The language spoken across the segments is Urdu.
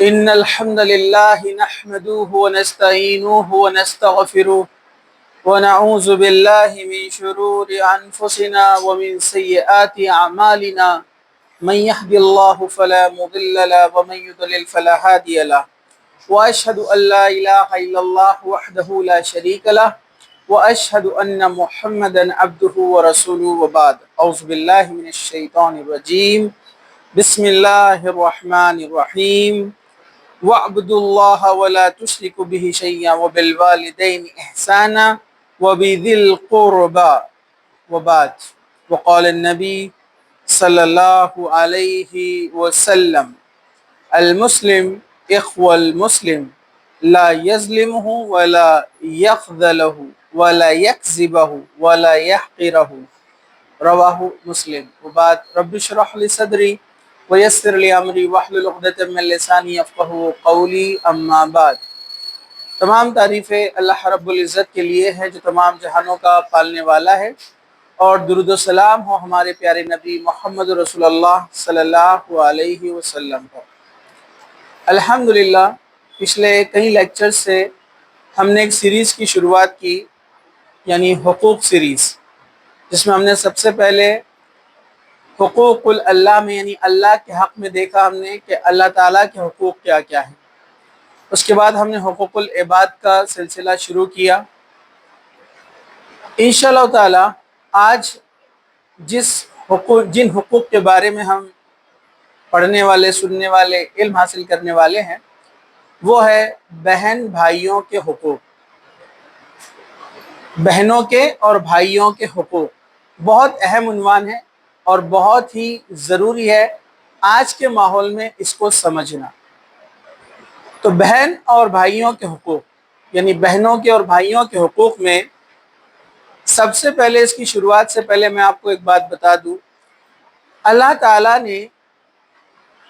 إن الحمد لله نحمده ونستعينه ونستغفره ونعوذ بالله من شرور أنفسنا ومن سيئات أعمالنا من يهد الله فلا مضل له ومن يضلل فلا هادي له وأشهد أن لا إله إلا الله وحده لا شريك له وأشهد أن محمدا عبده ورسوله وبعد أعوذ بالله من الشيطان الرجيم بسم الله الرحمن الرحيم وَاعْبُدُوا اللَّهَ وَلَا تُشْرِكُوا بِهِ شَيْئًا وَبِالْوَالِدَيْنِ إِحْسَانًا وَبِذِي الْقُرْبَى وبعد وقال النبي صلى الله عليه وسلم المسلم إخوة المسلم لا يظلمه ولا يخذله ولا يكذبه ولا يحقره رواہ مسلم وبعد رب اشرح لی صدری ویسر لی امری واحلل عقدۃ من لسانی یفقہوا قولی اما بعد۔ تمام تعریفیں اللہ رب العزت کے لیے ہے جو تمام جہانوں کا پالنے والا ہے، اور درود و سلام ہو ہمارے پیارے نبی محمد رسول اللہ صلی اللہ علیہ وسلم پر۔ الحمدللہ پچھلے کئی لیکچر سے ہم نے ایک سیریز کی شروعات کی، یعنی حقوق سیریز، جس میں ہم نے سب سے پہلے حقوق اللہ میں یعنی اللہ کے حق میں دیکھا ہم نے کہ اللہ تعالیٰ کے حقوق کیا کیا ہیں۔ اس کے بعد ہم نے حقوق العباد کا سلسلہ شروع کیا۔ انشاءاللہ تعالیٰ آج جن حقوق کے بارے میں ہم پڑھنے والے، سننے والے، علم حاصل کرنے والے ہیں، وہ ہے بہن بھائیوں کے حقوق، بہنوں کے اور بھائیوں کے حقوق۔ بہت اہم عنوان ہے اور بہت ہی ضروری ہے آج کے ماحول میں اس کو سمجھنا۔ تو بہن اور بھائیوں کے حقوق، یعنی بہنوں کے اور بھائیوں کے حقوق میں سب سے پہلے، اس کی شروعات سے پہلے میں آپ کو ایک بات بتا دوں۔ اللہ تعالیٰ نے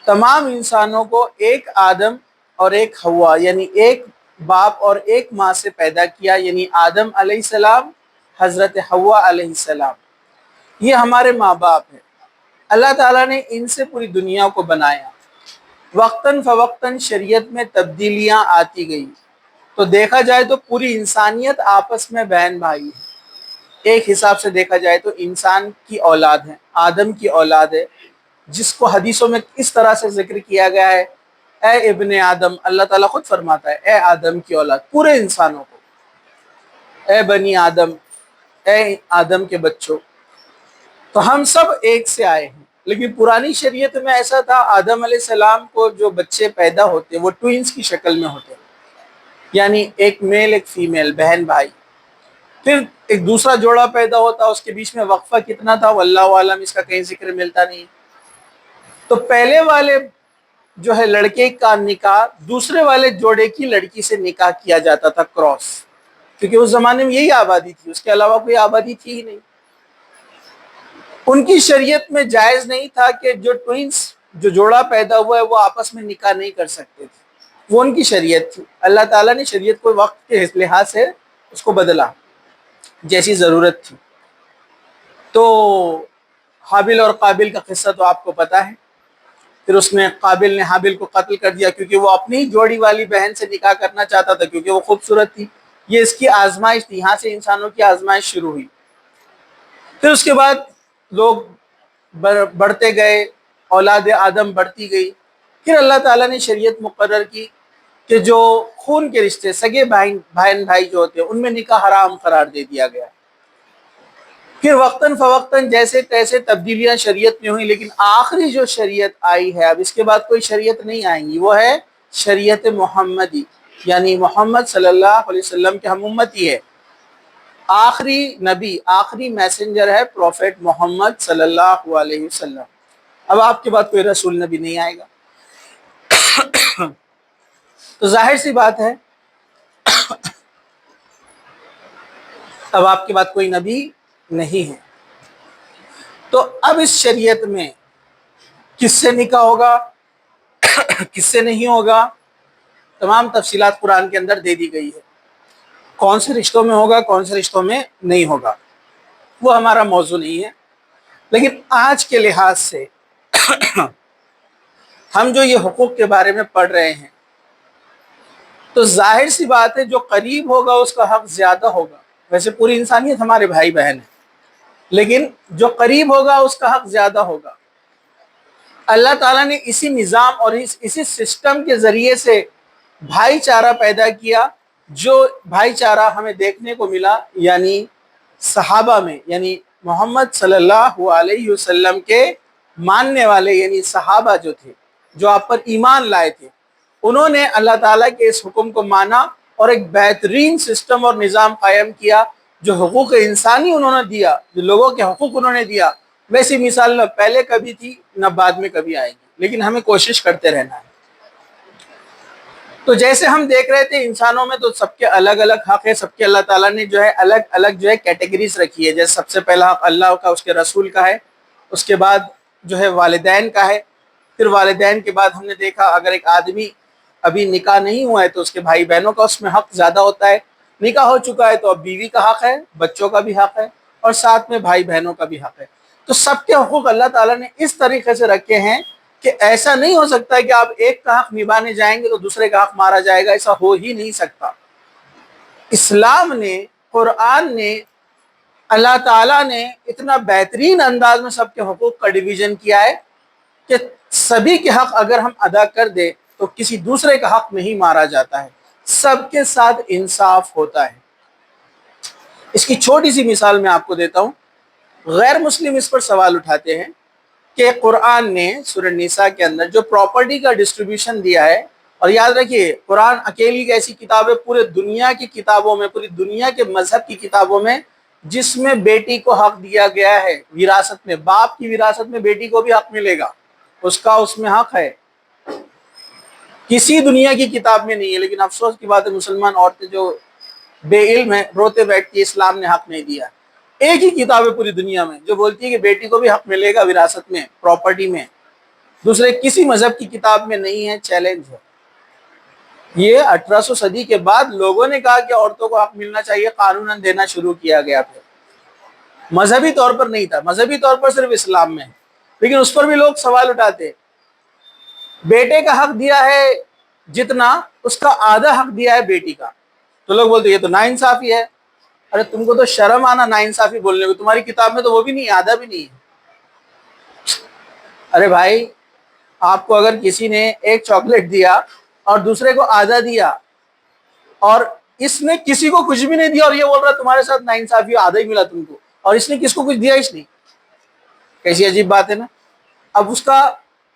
تمام انسانوں کو ایک آدم اور ایک حوا، یعنی ایک باپ اور ایک ماں سے پیدا کیا، یعنی آدم علیہ السلام، حضرت حوا علیہ السلام۔ یہ ہمارے ماں باپ ہیں۔ اللہ تعالیٰ نے ان سے پوری دنیا کو بنایا۔ وقتاً فوقتاً شریعت میں تبدیلیاں آتی گئی، تو دیکھا جائے تو پوری انسانیت آپس میں بہن بھائی ہے۔ ایک حساب سے دیکھا جائے تو انسان کی اولاد ہے، آدم کی اولاد ہے، جس کو حدیثوں میں اس طرح سے ذکر کیا گیا ہے، اے ابن آدم، اللہ تعالیٰ خود فرماتا ہے اے آدم کی اولاد، پورے انسانوں کو، اے بنی آدم، اے آدم کے بچوں۔ تو ہم سب ایک سے آئے ہیں، لیکن پرانی شریعت میں ایسا تھا، آدم علیہ السلام کو جو بچے پیدا ہوتے وہ ٹوئنز کی شکل میں ہوتے، یعنی ایک میل ایک فیمیل، بہن بھائی۔ پھر ایک دوسرا جوڑا پیدا ہوتا، اس کے بیچ میں وقفہ کتنا تھا واللہ عالم، اس کا کہیں ذکر ملتا نہیں۔ تو پہلے والے جو ہے لڑکے کا نکاح دوسرے والے جوڑے کی لڑکی سے نکاح کیا جاتا تھا، کراس، کیونکہ اس زمانے میں یہی آبادی تھی، اس کے علاوہ کوئی آبادی تھی ہی نہیں۔ ان کی شریعت میں جائز نہیں تھا کہ جو ٹوئنز، جو جوڑا پیدا ہوا ہے، وہ آپس میں نکاح نہیں کر سکتے تھے، وہ ان کی شریعت تھی۔ اللہ تعالیٰ نے شریعت کو وقت کے لحاظ سے اس کو بدلا جیسی ضرورت تھی۔ تو حابل اور قابل کا قصہ تو آپ کو پتہ ہے۔ پھر اس میں قابل نے حابل کو قتل کر دیا کیونکہ وہ اپنی جوڑی والی بہن سے نکاح کرنا چاہتا تھا، کیونکہ وہ خوبصورت تھی۔ یہ اس کی آزمائش تھی، یہاں سے انسانوں کی آزمائش شروع ہوئی۔ پھر اس کے بعد لوگ بڑھتے گئے، اولاد آدم بڑھتی گئی۔ پھر اللہ تعالیٰ نے شریعت مقرر کی کہ جو خون کے رشتے، سگے بہن بھائی جو ہوتے ہیں، ان میں نکاح حرام قرار دے دیا گیا۔ پھر وقتاً فوقتاً جیسے تیسے تبدیلیاں شریعت میں ہوئیں، لیکن آخری جو شریعت آئی ہے، اب اس کے بعد کوئی شریعت نہیں آئیں گی، وہ ہے شریعت محمدی، یعنی محمد صلی اللہ علیہ وسلم کے ہم امتی ہے۔ آخری نبی، آخری میسنجر ہے پروفیٹ محمد صلی اللہ علیہ وسلم۔ اب آپ کے بعد کوئی رسول نبی نہیں آئے گا۔ تو ظاہر سی بات ہے اب آپ کے بعد کوئی نبی نہیں ہے۔ تو اب اس شریعت میں کس سے نکاح ہوگا، کس سے نہیں ہوگا، تمام تفصیلات قرآن کے اندر دے دی گئی ہے۔ کون سے رشتوں میں ہوگا، کون سے رشتوں میں نہیں ہوگا، وہ ہمارا موضوع نہیں ہے۔ لیکن آج کے لحاظ سے ہم جو یہ حقوق کے بارے میں پڑھ رہے ہیں تو ظاہر سی بات ہے جو قریب ہوگا اس کا حق زیادہ ہوگا. ویسے پوری انسانیت ہمارے بھائی بہن ہیں لیکن جو قریب ہوگا اس کا حق زیادہ ہوگا. اللہ تعالیٰ نے اسی نظام اور اسی سسٹم کے ذریعے سے بھائی چارہ پیدا کیا جو بھائی چارہ ہمیں دیکھنے کو ملا یعنی صحابہ میں، یعنی محمد صلی اللہ علیہ وسلم کے ماننے والے یعنی صحابہ جو تھے جو آپ پر ایمان لائے تھے، انہوں نے اللہ تعالیٰ کے اس حکم کو مانا اور ایک بہترین سسٹم اور نظام قائم کیا. جو حقوق انسانی انہوں نے دیا، جو لوگوں کے حقوق انہوں نے دیا، ویسی مثال نہ پہلے کبھی تھی نہ بعد میں کبھی آئے گی، لیکن ہمیں کوشش کرتے رہنا ہے. تو جیسے ہم دیکھ رہے تھے انسانوں میں تو سب کے الگ الگ حق ہے، سب کے اللہ تعالیٰ نے جو ہے الگ الگ جو ہے کیٹیگریز رکھی ہے. جیسے سب سے پہلا حق اللہ کا، اس کے رسول کا ہے، اس کے بعد جو ہے والدین کا ہے، پھر والدین کے بعد ہم نے دیکھا اگر ایک آدمی ابھی نکاح نہیں ہوا ہے تو اس کے بھائی بہنوں کا اس میں حق زیادہ ہوتا ہے. نکاح ہو چکا ہے تو اب بیوی کا حق ہے، بچوں کا بھی حق ہے اور ساتھ میں بھائی بہنوں کا بھی حق ہے. تو سب کے حقوق اللہ تعالیٰ نے اس طریقے سے رکھے ہیں کہ ایسا نہیں ہو سکتا کہ آپ ایک کا حق نبھانے جائیں گے تو دوسرے کا حق مارا جائے گا، ایسا ہو ہی نہیں سکتا. اسلام نے، قرآن نے، اللہ تعالیٰ نے اتنا بہترین انداز میں سب کے حقوق کا ڈویژن کیا ہے کہ سبھی کے حق اگر ہم ادا کر دیں تو کسی دوسرے کا حق نہیں مارا جاتا ہے، سب کے ساتھ انصاف ہوتا ہے. اس کی چھوٹی سی مثال میں آپ کو دیتا ہوں. غیر مسلم اس پر سوال اٹھاتے ہیں کہ قرآن نے سورہ نساء کے اندر جو پراپرٹی کا ڈسٹریبیوشن دیا ہے، اور یاد رکھیے قرآن اکیلی ایک ایسی کتاب ہے پورے دنیا کی کتابوں میں، پوری دنیا کے مذہب کی کتابوں میں جس میں بیٹی کو حق دیا گیا ہے وراثت میں. باپ کی وراثت میں بیٹی کو بھی حق ملے گا، اس کا اس میں حق ہے. کسی دنیا کی کتاب میں نہیں ہے. لیکن افسوس کی بات ہے مسلمان عورتیں جو بے علم ہیں روتے بیٹھتی ہے اسلام نے حق نہیں دیا. ایک ہی کتاب ہے پوری دنیا میں جو بولتی ہے کہ بیٹی کو بھی حق ملے گا وراثت میں، پراپرٹی میں. دوسرے کسی مذہب کی کتاب میں نہیں ہے. چیلنج ہے. یہ 1800 صدی کے بعد لوگوں نے کہا کہ عورتوں کو حق ملنا چاہیے، قانوناً دینا شروع کیا گیا تھا. مذہبی طور پر نہیں تھا، مذہبی طور پر صرف اسلام میں. لیکن اس پر بھی لوگ سوال اٹھاتے. بیٹے کا حق دیا ہے جتنا، اس کا آدھا حق دیا ہے بیٹی کا. تو لوگ بولتے یہ تو ناانصافی ہے. ارے تم کو تو شرم آنا ناانصافی بولنے کو، تمہاری کتاب میں تو وہ بھی نہیں، آدھا بھی نہیں ہے. ارے بھائی آپ کو اگر کسی نے ایک چاکلیٹ دیا اور دوسرے کو آدھا دیا اور اس نے کسی کو کچھ بھی نہیں دیا اور یہ بول رہا تمہارے ساتھ ناانصافی، آدھا ہی ملا تم کو، اور اس نے کس کو کچھ دیا اس نے، کیسی عجیب بات ہے نا. اب اس کا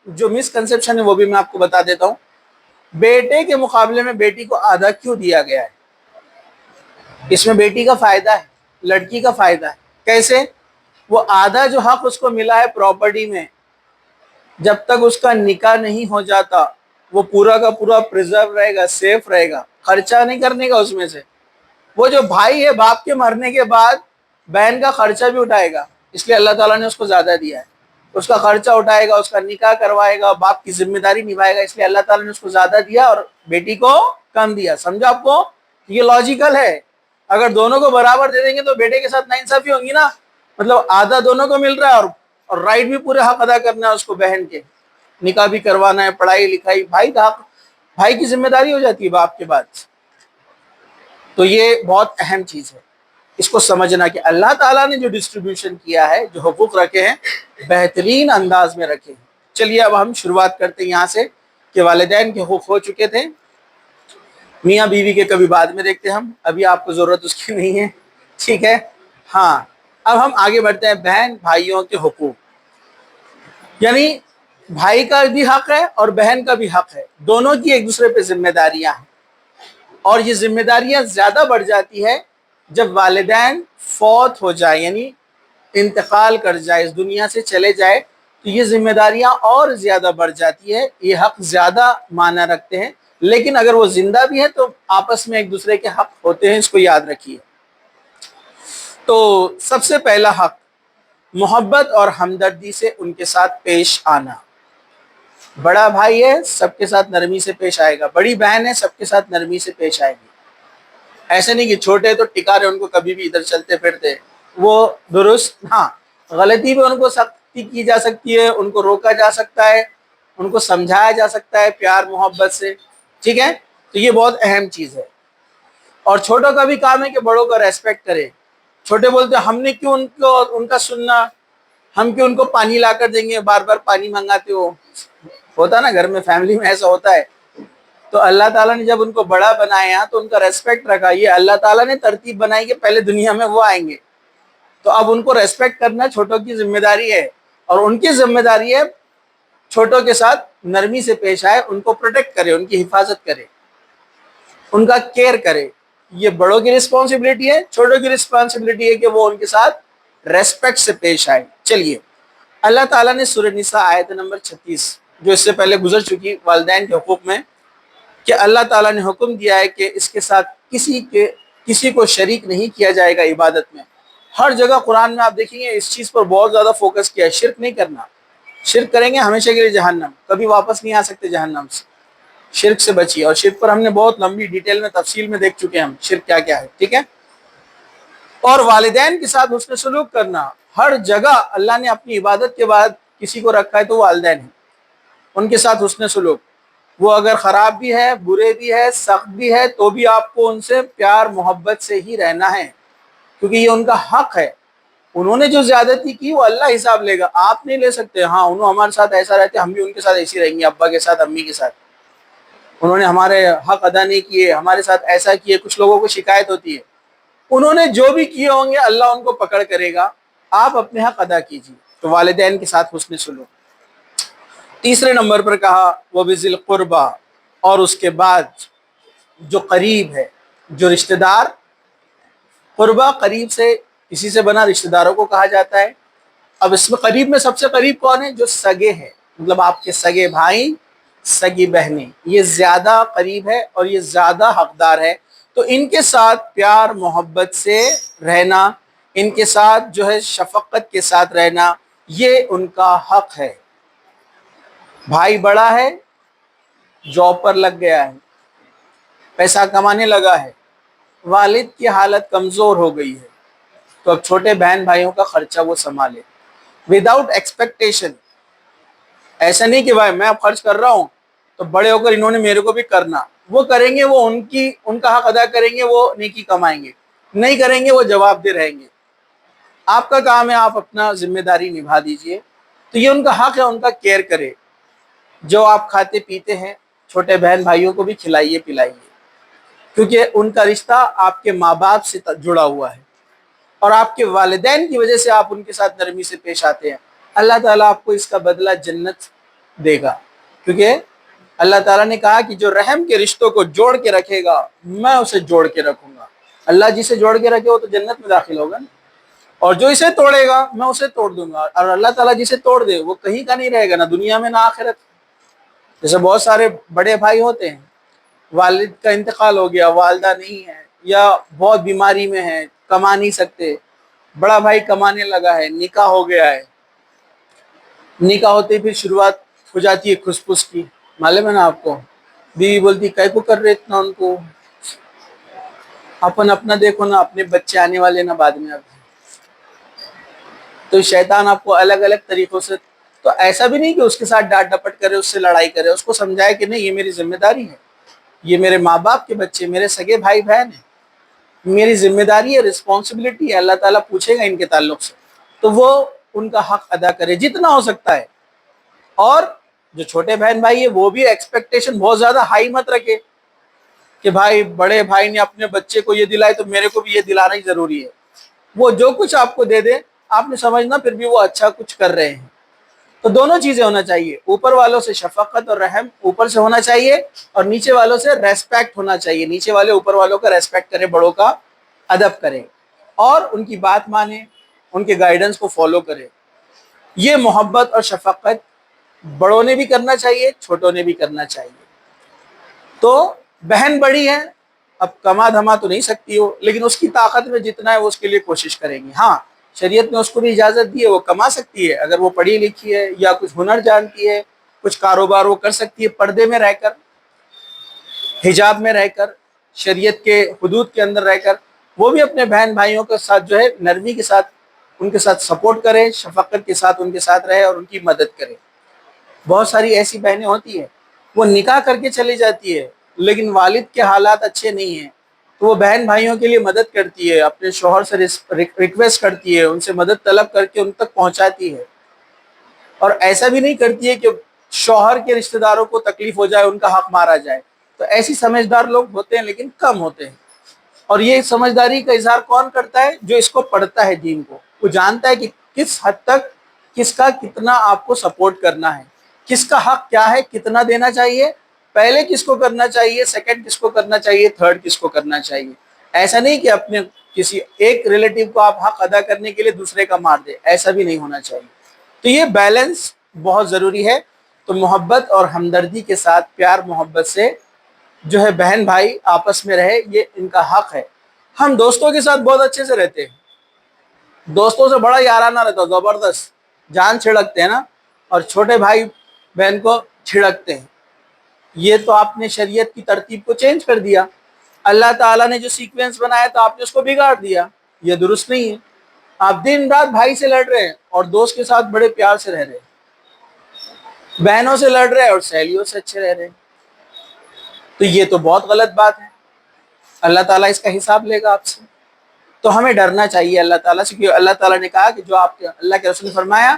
جو مس کنسپشن ہے وہ بھی میں آپ کو بتا دیتا ہوں. بیٹے کے مقابلے میں بیٹی کو آدھا کیوں دیا گیا ہے؟ اس میں بیٹی کا فائدہ ہے، لڑکی کا فائدہ ہے. کیسے؟ وہ آدھا جو حق اس کو ملا ہے پراپرٹی میں، جب تک اس کا نکاح نہیں ہو جاتا وہ پورا کا پورا پریزرو رہے گا، سیف رہے گا، خرچہ نہیں کرنے کا اس میں سے. وہ جو بھائی ہے باپ کے مرنے کے بعد بہن کا خرچہ بھی اٹھائے گا، اس لیے اللہ تعالیٰ نے اس کو زیادہ دیا ہے. اس کا خرچہ اٹھائے گا، اس کا نکاح کروائے گا، باپ کی ذمہ داری نبھائے گا، اس لیے اللہ تعالیٰ نے اس کو زیادہ دیا اور بیٹی کو کم دیا. سمجھا آپ کو؟ یہ لاجیکل ہے. اگر دونوں کو برابر دے دیں گے تو بیٹے کے ساتھ ناانصافی ہوگی نا. مطلب آدھا دونوں کو مل رہا ہے اور رائٹ بھی پورے حق ادا کرنا ہے اس کو، بہن کے نکاح بھی کروانا ہے، پڑھائی لکھائی، بھائی کا حق، بھائی کی ذمہ داری ہو جاتی ہے باپ کے بعد. تو یہ بہت اہم چیز ہے، اس کو سمجھنا کہ اللہ تعالیٰ نے جو ڈسٹریبیوشن کیا ہے، جو حقوق رکھے ہیں، بہترین انداز میں رکھے ہیں. چلیے اب ہم شروعات کرتے ہیں یہاں سے کہ والدین کے حقوق ہو چکے تھے، میاں بیوی کے کبھی بعد میں دیکھتے ہیں ہم، ابھی آپ کو ضرورت اس کی نہیں ہے. ٹھیک ہے. ہاں اب ہم آگے بڑھتے ہیں. بہن بھائیوں کے حقوق، یعنی بھائی کا بھی حق ہے اور بہن کا بھی حق ہے. دونوں کی ایک دوسرے پہ ذمہ داریاں ہیں، اور یہ ذمہ داریاں زیادہ بڑھ جاتی ہے جب والدین فوت ہو جائے، یعنی انتقال کر جائے، اس دنیا سے چلے جائے، تو یہ ذمہ داریاں اور زیادہ بڑھ جاتی ہے. یہ حق زیادہ معنی رکھتے ہیں. لیکن اگر وہ زندہ بھی ہے تو آپس میں ایک دوسرے کے حق ہوتے ہیں، اس کو یاد رکھیے. تو سب سے پہلا حق محبت اور ہمدردی سے ان کے ساتھ پیش آنا. بڑا بھائی ہے سب کے ساتھ نرمی سے پیش آئے گا، بڑی بہن ہے سب کے ساتھ نرمی سے پیش آئے گی. ایسے نہیں کہ چھوٹے تو ٹکا رہے ان کو کبھی بھی ادھر چلتے پھرتے، وہ درست. ہاں غلطی پہ ان کو سختی کی جا سکتی ہے، ان کو روکا جا سکتا ہے، ان کو سمجھایا جا سکتا ہے پیار محبت سے، ٹھیک ہے؟ تو یہ بہت اہم چیز ہے۔ اور چھوٹوں کا بھی کام ہے کہ بڑوں کا ریسپیکٹ کرے۔ چھوٹے بولتے ہیں ہم نے کیوں ان کا سننا، ہم کیوں ان کو پانی لا کر دیں گے، بار بار پانی منگاتے ہو، ہوتا نا گھر میں، فیملی میں ایسا ہوتا ہے۔ تو اللہ تعالیٰ نے جب ان کو بڑا بنایا تو ان کا ریسپیکٹ رکھا۔ یہ اللہ تعالیٰ نے ترتیب بنائی کہ پہلے دنیا میں وہ آئیں گے، تو اب ان کو ریسپیکٹ کرنا چھوٹوں کی ذمہ داری ہے، اور ان کی ذمہ داری ہے چھوٹوں کے ساتھ نرمی سے پیش آئے، ان کو پروٹیکٹ کرے، ان کی حفاظت کرے، ان کا کیئر کرے۔ یہ بڑوں کی رسپانسبلٹی ہے، چھوٹوں کی رسپانسبلٹی ہے کہ وہ ان کے ساتھ ریسپیکٹ سے پیش آئے۔ چلیے، اللہ تعالیٰ نے سورہ نساء آیت نمبر 36 جو اس سے پہلے گزر چکی والدین کے حقوق میں، کہ اللہ تعالیٰ نے حکم دیا ہے کہ اس کے ساتھ کسی کو شریک نہیں کیا جائے گا عبادت میں۔ ہر جگہ قرآن میں آپ دیکھیں گے اس چیز پر بہت زیادہ فوکس کیا ہے، شرک نہیں کرنا۔ شرک کریں گے ہمیشہ کے لیے جہنم، کبھی واپس نہیں آ سکتے جہنم سے۔ شرک سے بچیے، اور شرک پر ہم نے بہت لمبی ڈیٹیل میں تفصیل میں دیکھ چکے ہیں ہم شرک کیا کیا ہے، ٹھیک ہے؟ اور والدین کے ساتھ حسن سلوک کرنا۔ ہر جگہ اللہ نے اپنی عبادت کے بعد کسی کو رکھا ہے تو وہ والدین ہیں، ان کے ساتھ حسن سلوک۔ وہ اگر خراب بھی ہے، برے بھی ہے، سخت بھی ہے، تو بھی آپ کو ان سے پیار محبت سے ہی رہنا ہے، کیونکہ یہ ان کا حق ہے۔ انہوں نے جو زیادتی کی وہ اللہ حساب لے گا، آپ نہیں لے سکتے۔ ہاں انہوں ہمارے ساتھ ایسا رہتے، ہم بھی ان کے ساتھ ایسی رہیں گے، ابا کے ساتھ، امی کے ساتھ۔ انہوں نے ہمارے حق ادا نہیں کیے، ہمارے ساتھ ایسا کیے، کچھ لوگوں کو شکایت ہوتی ہے۔ انہوں نے جو بھی کیے ہوں گے اللہ ان کو پکڑ کرے گا، آپ اپنے حق ادا کیجیے۔ تو والدین کے ساتھ حسن سلوک۔ تیسرے نمبر پر کہا وَبِذِي الْقُرْبَى، اور اس کے بعد جو قریب ہے، جو رشتہ دار۔ قربہ قریب سے، کسی سے بنا رشتہ داروں کو کہا جاتا ہے۔ اب اس میں قریب میں سب سے قریب کون ہے؟ جو سگے ہیں، مطلب آپ کے سگے بھائی، سگی بہنیں، یہ زیادہ قریب ہے اور یہ زیادہ حقدار ہے۔ تو ان کے ساتھ پیار محبت سے رہنا، ان کے ساتھ جو ہے شفقت کے ساتھ رہنا، یہ ان کا حق ہے۔ بھائی بڑا ہے، جاب پر لگ گیا ہے، پیسہ کمانے لگا ہے، والد کی حالت کمزور ہو گئی ہے، تو اب چھوٹے بہن بھائیوں کا خرچہ وہ سنبھالے وداؤٹ ایکسپیکٹیشن۔ ایسا نہیں کہ بھائی میں اب خرچ کر رہا ہوں تو بڑے ہو کر انہوں نے میرے کو بھی کرنا۔ وہ کریں گے، وہ ان کا حق ادا کریں گے، وہ نیکی کمائیں گے، نہیں کریں گے وہ جواب دہ رہیں گے۔ آپ کا کام ہے آپ اپنا ذمہ داری نبھا دیجئے۔ تو یہ ان کا حق ہے، ان کا کیئر کرے۔ جو آپ کھاتے پیتے ہیں چھوٹے بہن بھائیوں کو بھی کھلائیے پلائیے، کیونکہ ان کا رشتہ آپ کے ماں باپ سے جڑا ہوا ہے، اور آپ کے والدین کی وجہ سے آپ ان کے ساتھ نرمی سے پیش آتے ہیں۔ اللہ تعالیٰ آپ کو اس کا بدلہ جنت دے گا، کیونکہ اللہ تعالیٰ نے کہا کہ جو رحم کے رشتوں کو جوڑ کے رکھے گا میں اسے جوڑ کے رکھوں گا۔ اللہ جسے جوڑ کے رکھے وہ تو جنت میں داخل ہوگا نا، اور جو اسے توڑے گا میں اسے توڑ دوں گا۔ اور اللہ تعالیٰ جسے توڑ دے وہ کہیں کا نہیں رہے گا، نہ دنیا میں نہ آخرت۔ جیسے بہت سارے بڑے بھائی ہوتے ہیں، والد کا انتقال ہو گیا، والدہ نہیں ہے، یا بہت بیماری میں ہے، کما نہیں سکتے، بڑا بھائی کمانے لگا ہے، نکاح ہو گیا ہے، نکاح ہوتے ہی پھر شروعات ہو جاتی ہے کھس پھس کی، معلوم ہے نا آپ کو؟ بیوی بولتی کئی کو کر رہے اتنا ان کو، اپن اپنا دیکھو نا، اپنے بچے آنے والے نا بعد میں۔ اب تو شیطان آپ کو الگ الگ طریقوں سے، تو ایسا بھی نہیں کہ اس کے ساتھ ڈانٹ ڈپٹ کرے، اس سے لڑائی کرے، اس کو سمجھائے کہ نہیں یہ میری ذمہ داری ہے، یہ میرے ماں باپ کے بچے، میرے سگے بھائی بہن ہیں، میری ذمہ داری ہے، رسپانسبلٹی ہے، اللہ تعالیٰ پوچھے گا ان کے تعلق سے، تو وہ ان کا حق ادا کرے جتنا ہو سکتا ہے۔ اور جو چھوٹے بہن بھائی ہے وہ بھی ایکسپیکٹیشن بہت زیادہ ہائی مت رکھے کہ بھائی بڑے بھائی نے اپنے بچے کو یہ دلائے تو میرے کو بھی یہ دلانا ہی ضروری ہے۔ وہ جو کچھ آپ کو دے دے آپ نے سمجھنا پھر بھی وہ اچھا کچھ کر رہے ہیں۔ تو دونوں چیزیں ہونا چاہیے، اوپر والوں سے شفقت اور رحم اوپر سے ہونا چاہیے، اور نیچے والوں سے ریسپیکٹ ہونا چاہیے، نیچے والے اوپر والوں کا ریسپیکٹ کریں، بڑوں کا ادب کریں، اور ان کی بات مانیں، ان کے گائیڈنس کو فالو کریں۔ یہ محبت اور شفقت بڑوں نے بھی کرنا چاہیے، چھوٹوں نے بھی کرنا چاہیے۔ تو بہن بڑی ہے، اب کما دھما تو نہیں سکتی ہو، لیکن اس کی طاقت میں جتنا ہے وہ اس کے لیے کوشش کریں گی۔ ہاں شریعت نے اس کو بھی اجازت دی ہے، وہ کما سکتی ہے، اگر وہ پڑھی لکھی ہے یا کچھ ہنر جانتی ہے، کچھ کاروبار وہ کر سکتی ہے، پردے میں رہ کر، حجاب میں رہ کر، شریعت کے حدود کے اندر رہ کر۔ وہ بھی اپنے بہن بھائیوں کے ساتھ جو ہے نرمی کے ساتھ ان کے ساتھ سپورٹ کرے، شفقت کے ساتھ ان کے ساتھ رہے اور ان کی مدد کرے۔ بہت ساری ایسی بہنیں ہوتی ہیں وہ نکاح کر کے چلی جاتی ہے لیکن والد کے حالات اچھے نہیں ہیں، تو وہ بہن بھائیوں کے لیے مدد کرتی ہے، اپنے شوہر سے ریکویسٹ کرتی ہے، ان سے مدد طلب کر کے ان تک پہنچاتی ہے، اور ایسا بھی نہیں کرتی ہے کہ شوہر کے رشتہ داروں کو تکلیف ہو جائے، ان کا حق مارا جائے۔ تو ایسی سمجھدار لوگ ہوتے ہیں لیکن کم ہوتے ہیں، اور یہ سمجھداری کا اظہار کون کرتا ہے؟ جو اس کو پڑھتا ہے، دین کو۔ وہ جانتا ہے کہ کس حد تک کس کا کتنا آپ کو سپورٹ کرنا ہے، کس کا حق کیا ہے، کتنا دینا چاہیے، پہلے کس کو کرنا چاہیے، سیکنڈ کس کو کرنا چاہیے، تھرڈ کس کو کرنا چاہیے۔ ایسا نہیں کہ اپنے کسی ایک ریلیٹیو کو آپ حق ادا کرنے کے لیے دوسرے کا مار دے، ایسا بھی نہیں ہونا چاہیے۔ تو یہ بیلنس بہت ضروری ہے۔ تو محبت اور ہمدردی کے ساتھ، پیار محبت سے جو ہے بہن بھائی آپس میں رہے، یہ ان کا حق ہے۔ ہم دوستوں کے ساتھ بہت اچھے سے رہتے ہیں، دوستوں سے بڑا یارانہ رہتا، زبردست جان چھڑکتے ہیں نا، اور چھوٹے بھائی بہن کو چھڑکتے ہیں۔ یہ تو آپ نے شریعت کی ترتیب کو چینج کر دیا، اللہ تعالیٰ نے جو سیکوینس بنایا تو آپ نے اس کو بگاڑ دیا، یہ درست نہیں ہے۔ آپ دن رات بھائی سے لڑ رہے ہیں اور دوست کے ساتھ بڑے پیار سے رہ رہے ہیں، بہنوں سے لڑ رہے ہیں اور سہیلیوں سے اچھے رہ رہے ہیں، تو یہ تو بہت غلط بات ہے۔ اللہ تعالیٰ اس کا حساب لے گا آپ سے۔ تو ہمیں ڈرنا چاہیے اللہ تعالیٰ سے، کیونکہ اللہ تعالیٰ نے کہا کہ جو آپ کے اللہ کے رسول نے فرمایا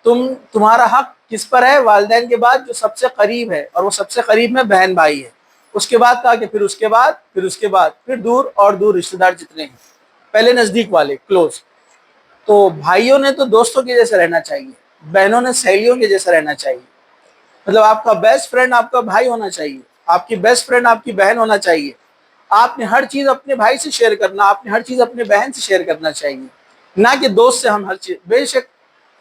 تمہارا حق کس پر ہے؟ والدین کے بعد جو سب سے قریب ہے، اور وہ سب سے قریب میں بہن بھائی ہے۔ اس کے بعد کہا کہ پھر اس کے بعد، پھر اس کے بعد، پھر دور اور دور رشتہ دار جتنے ہیں، پہلے نزدیک والے، کلوز۔ تو بھائیوں نے تو دوستوں کے جیسے رہنا چاہیے، بہنوں نے سہیلیوں کے جیسا رہنا چاہیے۔ مطلب آپ کا بیسٹ فرینڈ آپ کا بھائی ہونا چاہیے، آپ کی بیسٹ فرینڈ آپ کی بہن ہونا چاہیے۔ آپ نے ہر چیز اپنے بھائی سے شیئر کرنا، آپ نے ہر چیز اپنے بہن سے شیئر کرنا چاہیے، نہ کہ دوست سے ہم ہر چیز۔ بے شک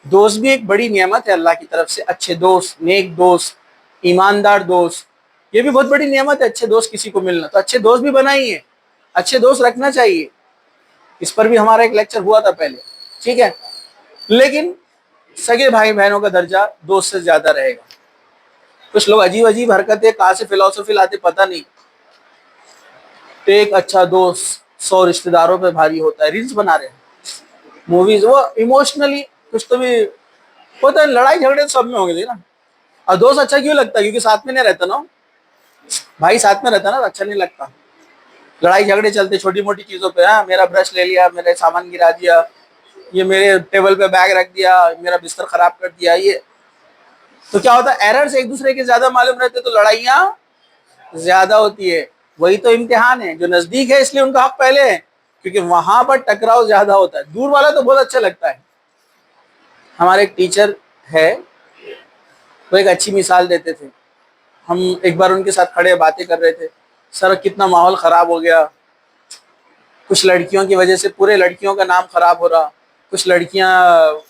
دوست بھی ایک بڑی نعمت ہے اللہ کی طرف سے، اچھے دوست، نیک دوست، ایماندار دوست، یہ بھی بہت بڑی نعمت ہے، اچھے دوست کسی کو ملنا۔ تو اچھے دوست بھی بنائیے، اچھے دوست رکھنا چاہیے، اس پر بھی ہمارا ایک لیکچر ہوا تھا پہلے، ٹھیک ہے۔ لیکن سگے بھائی بہنوں کا درجہ دوست سے زیادہ رہے گا۔ کچھ لوگ عجیب عجیب حرکتیں کہاں سے فلسفی لاتے پتہ نہیں۔ ایک اچھا دوست 100 رشتہ داروں پہ بھاری ہوتا ہے، ریلز بنا رہے ہیں، موویز، وہ ایموشنلی کچھ تو بھی ہوتا ہے، لڑائی جھگڑے سب میں ہوں گے نا۔ اور دوست اچھا کیوں لگتا ہے؟ کیونکہ ساتھ میں نہیں رہتا نا، بھائی ساتھ میں رہتا نا، اچھا نہیں لگتا۔ لڑائی جھگڑے چلتے چھوٹی موٹی چیزوں پہ، ہاں میرا برش لے لیا، میرے سامان گرا دیا، یہ میرے ٹیبل پہ بیگ رکھ دیا، میرا بستر خراب کر دیا، یہ تو کیا ہوتا ہے؟ ایررز ایک دوسرے کے زیادہ معلوم رہتے تو لڑائیاں زیادہ ہوتی ہے۔ وہی تو امتحان ہے، جو نزدیک ہے اس لیے ان کا حق پہلے ہے، کیونکہ وہاں پر ٹکراؤ زیادہ ہوتا ہے، دور والا تو بہت اچھا لگتا ہے۔ ہمارے ایک ٹیچر ہے، وہ ایک اچھی مثال دیتے تھے۔ ہم ایک بار ان کے ساتھ کھڑے باتیں کر رہے تھے، سر کتنا ماحول خراب ہو گیا، کچھ لڑکیوں کی وجہ سے پورے لڑکیوں کا نام خراب ہو رہا، کچھ لڑکیاں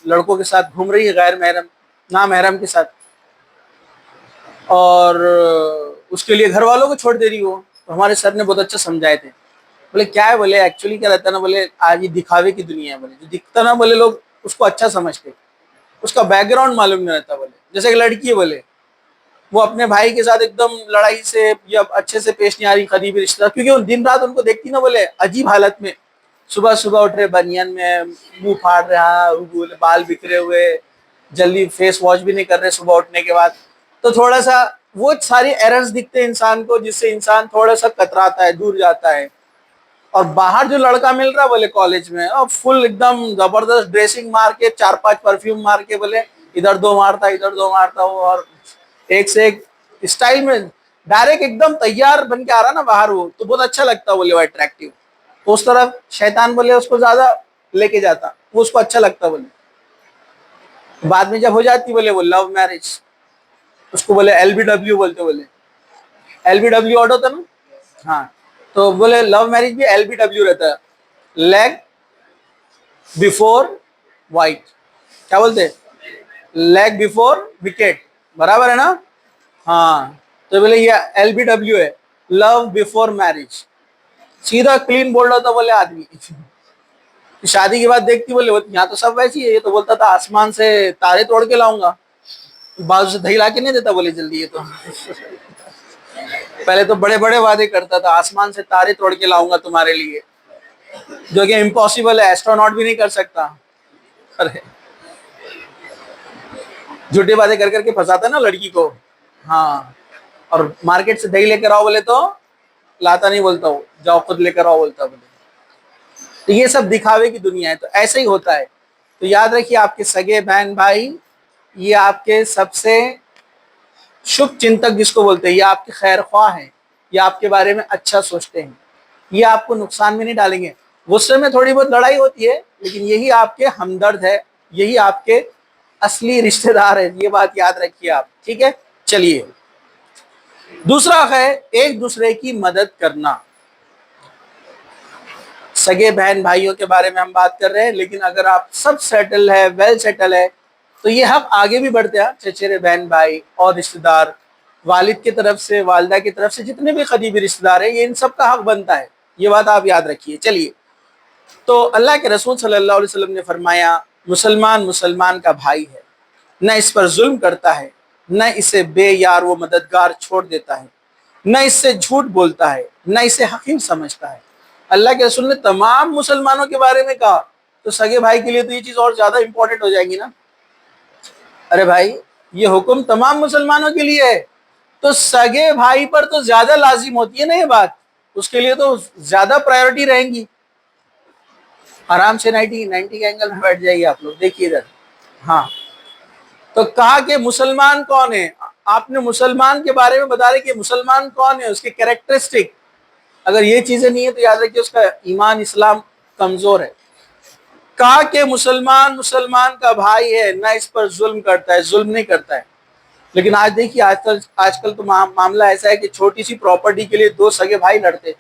لڑکوں کے ساتھ گھوم رہی ہیں غیر محرم، نامحرم کے ساتھ، اور اس کے لیے گھر والوں کو چھوڑ دے رہی ہو۔ تو ہمارے سر نے بہت اچھا سمجھائے تھے، بولے کیا ہے، بولے ایکچولی کیا رہتا ہے نا، بولے آج یہ دکھاوے کی دنیا ہے، بولے جو دکھتا نا، بولے لوگ اس کو اچھا سمجھتے، اس کا بیک گراؤنڈ معلوم نہیں رہتا۔ بولے جیسے ایک لڑکی ہے، بولے وہ اپنے بھائی کے ساتھ ایک دم لڑائی سے یا اچھے سے پیش نہیں آ رہی، قریبی رشتہ دار، کیونکہ دن رات ان کو دیکھتی نا، بولے عجیب حالت میں، صبح صبح اٹھ رہے بنیان میں، منہ پھاڑ رہا، بال بکھرے ہوئے، جلدی فیس واش بھی نہیں کر رہے صبح اٹھنے کے بعد۔ تو تھوڑا سا وہ ساری ایررز دکھتے ہیں انسان کو، جس سے انسان تھوڑا سا کتراتا ہے، دور جاتا ہے۔ اور باہر جو لڑکا مل رہا بولے کالج میں، اور فل ایک دم زبردست ڈریسنگ مار کے، 4-5 پرفیوم مار کے، بولے ادھر دو مارتا ادھر دو مارتا ہو، اور ایک سے ایک اسٹائل میں ڈائریکٹ ایک دم تیار بن کے آ رہا نا باہر، وہ تو بہت اچھا لگتا بولے، وہ اٹریکٹیو۔ تو اس طرف شیطان بولے اس کو زیادہ لے کے جاتا، وہ اس کو اچھا لگتا بولے۔ بعد میں جب ہو جاتی بولے وہ لو میرج، اس کو بولے LBW بولتے، بولے LBW آڈر ہوتا نا، ہاں، تو بولے لو میرج بھی LBW رہتا ہے، لیگ بفور وائٹ، کیا بولتے، لیگ بفور وکٹ، برابر ہے نا؟ ہاں، تو بولے یہ LBW ہے، لو بفور میرج، سیدھا کلین بول رہا تھا بولے آدمی۔ شادی کے بعد دیکھتی بولے یہاں تو سب ویسی ہے، یہ تو بولتا تھا آسمان سے تارے توڑ کے لاؤں گا، بازو سے دہی لا کے نہیں دیتا بولے جلدی، یہ تو پہلے تو بڑے بڑے وعدے کرتا تھا، آسمان سے تارے توڑ کے لاؤں گا تمہارے لیے، جو کہ امپاسبل ہے، ایسٹروناٹ بھی نہیں کر سکتا۔ ارے جھوٹی باتیں کر کر کے پھنساتا نا لڑکی کو. ہاں, اور مارکیٹ سے دہی لے کر آؤ بولے تو لاتا نہیں بولتا ہوں, جاؤ خود لے کر آؤ بولتا بولے. تو یہ سب دکھاوے کی دنیا ہے, تو ایسے ہی ہوتا ہے. تو یاد رکھیے آپ کے سگے بہن بھائی یہ آپ کے سب سے شبھ چنتک جس کو بولتے ہیں, یہ آپ کے خیر خواہ ہیں, یہ آپ کے بارے میں اچھا سوچتے ہیں, یہ آپ کو نقصان میں نہیں ڈالیں گے. غصے میں تھوڑی بہت لڑائی ہوتی ہے لیکن یہی آپ کے ہمدرد ہے, یہی آپ کے اصلی رشتہ دار ہے, یہ بات یاد رکھیے آپ. ٹھیک ہے, چلیے دوسرا ہے ایک دوسرے کی مدد کرنا. سگے بہن بھائیوں کے بارے میں ہم بات کر رہے ہیں, لیکن اگر آپ سب سیٹل ہے, ویل سیٹل ہے, تو یہ حق آگے بھی بڑھتے ہیں. چچیرے بہن بھائی اور رشتہ دار, والد کی طرف سے, والدہ کی طرف سے جتنے بھی قریبی رشتہ دار ہیں, یہ ان سب کا حق بنتا ہے. یہ بات آپ یاد رکھیے. چلیے, تو اللہ کے رسول صلی اللہ علیہ وسلم نے فرمایا مسلمان مسلمان کا بھائی ہے, نہ اس پر ظلم کرتا ہے, نہ اسے بے یار و مددگار چھوڑ دیتا ہے, نہ اس سے جھوٹ بولتا ہے, نہ اسے حقیر سمجھتا ہے. اللہ کے رسول نے تمام مسلمانوں کے بارے میں کہا, تو سگے بھائی کے لیے تو یہ چیز اور زیادہ امپورٹنٹ ہو جائے گی نا. ارے بھائی, یہ حکم تمام مسلمانوں کے لیے ہے, تو سگے بھائی پر تو زیادہ لازم ہوتی ہے نا یہ بات, اس کے لیے تو زیادہ پرائیورٹی رہیں گی. آرام سے 90 کے اینگل میں بیٹھ جائیے آپ لوگ, دیکھیے ادھر. ہاں, تو کہا کہ مسلمان کون ہے, آپ نے مسلمان کے بارے میں بتا رہے کہ مسلمان کون ہے, اس کے کیریکٹرسٹک. اگر یہ چیزیں نہیں ہے تو یاد رکھیے اس کا ایمان اسلام کمزور ہے. کہا کہ مسلمان مسلمان کا بھائی ہے, نہ اس پر ظلم کرتا ہے, ظلم نہیں کرتا ہے. لیکن آج دیکھیے آج کل تو معاملہ ایسا ہے کہ چھوٹی سی پراپرٹی کے لیے دو سگے بھائی لڑتے,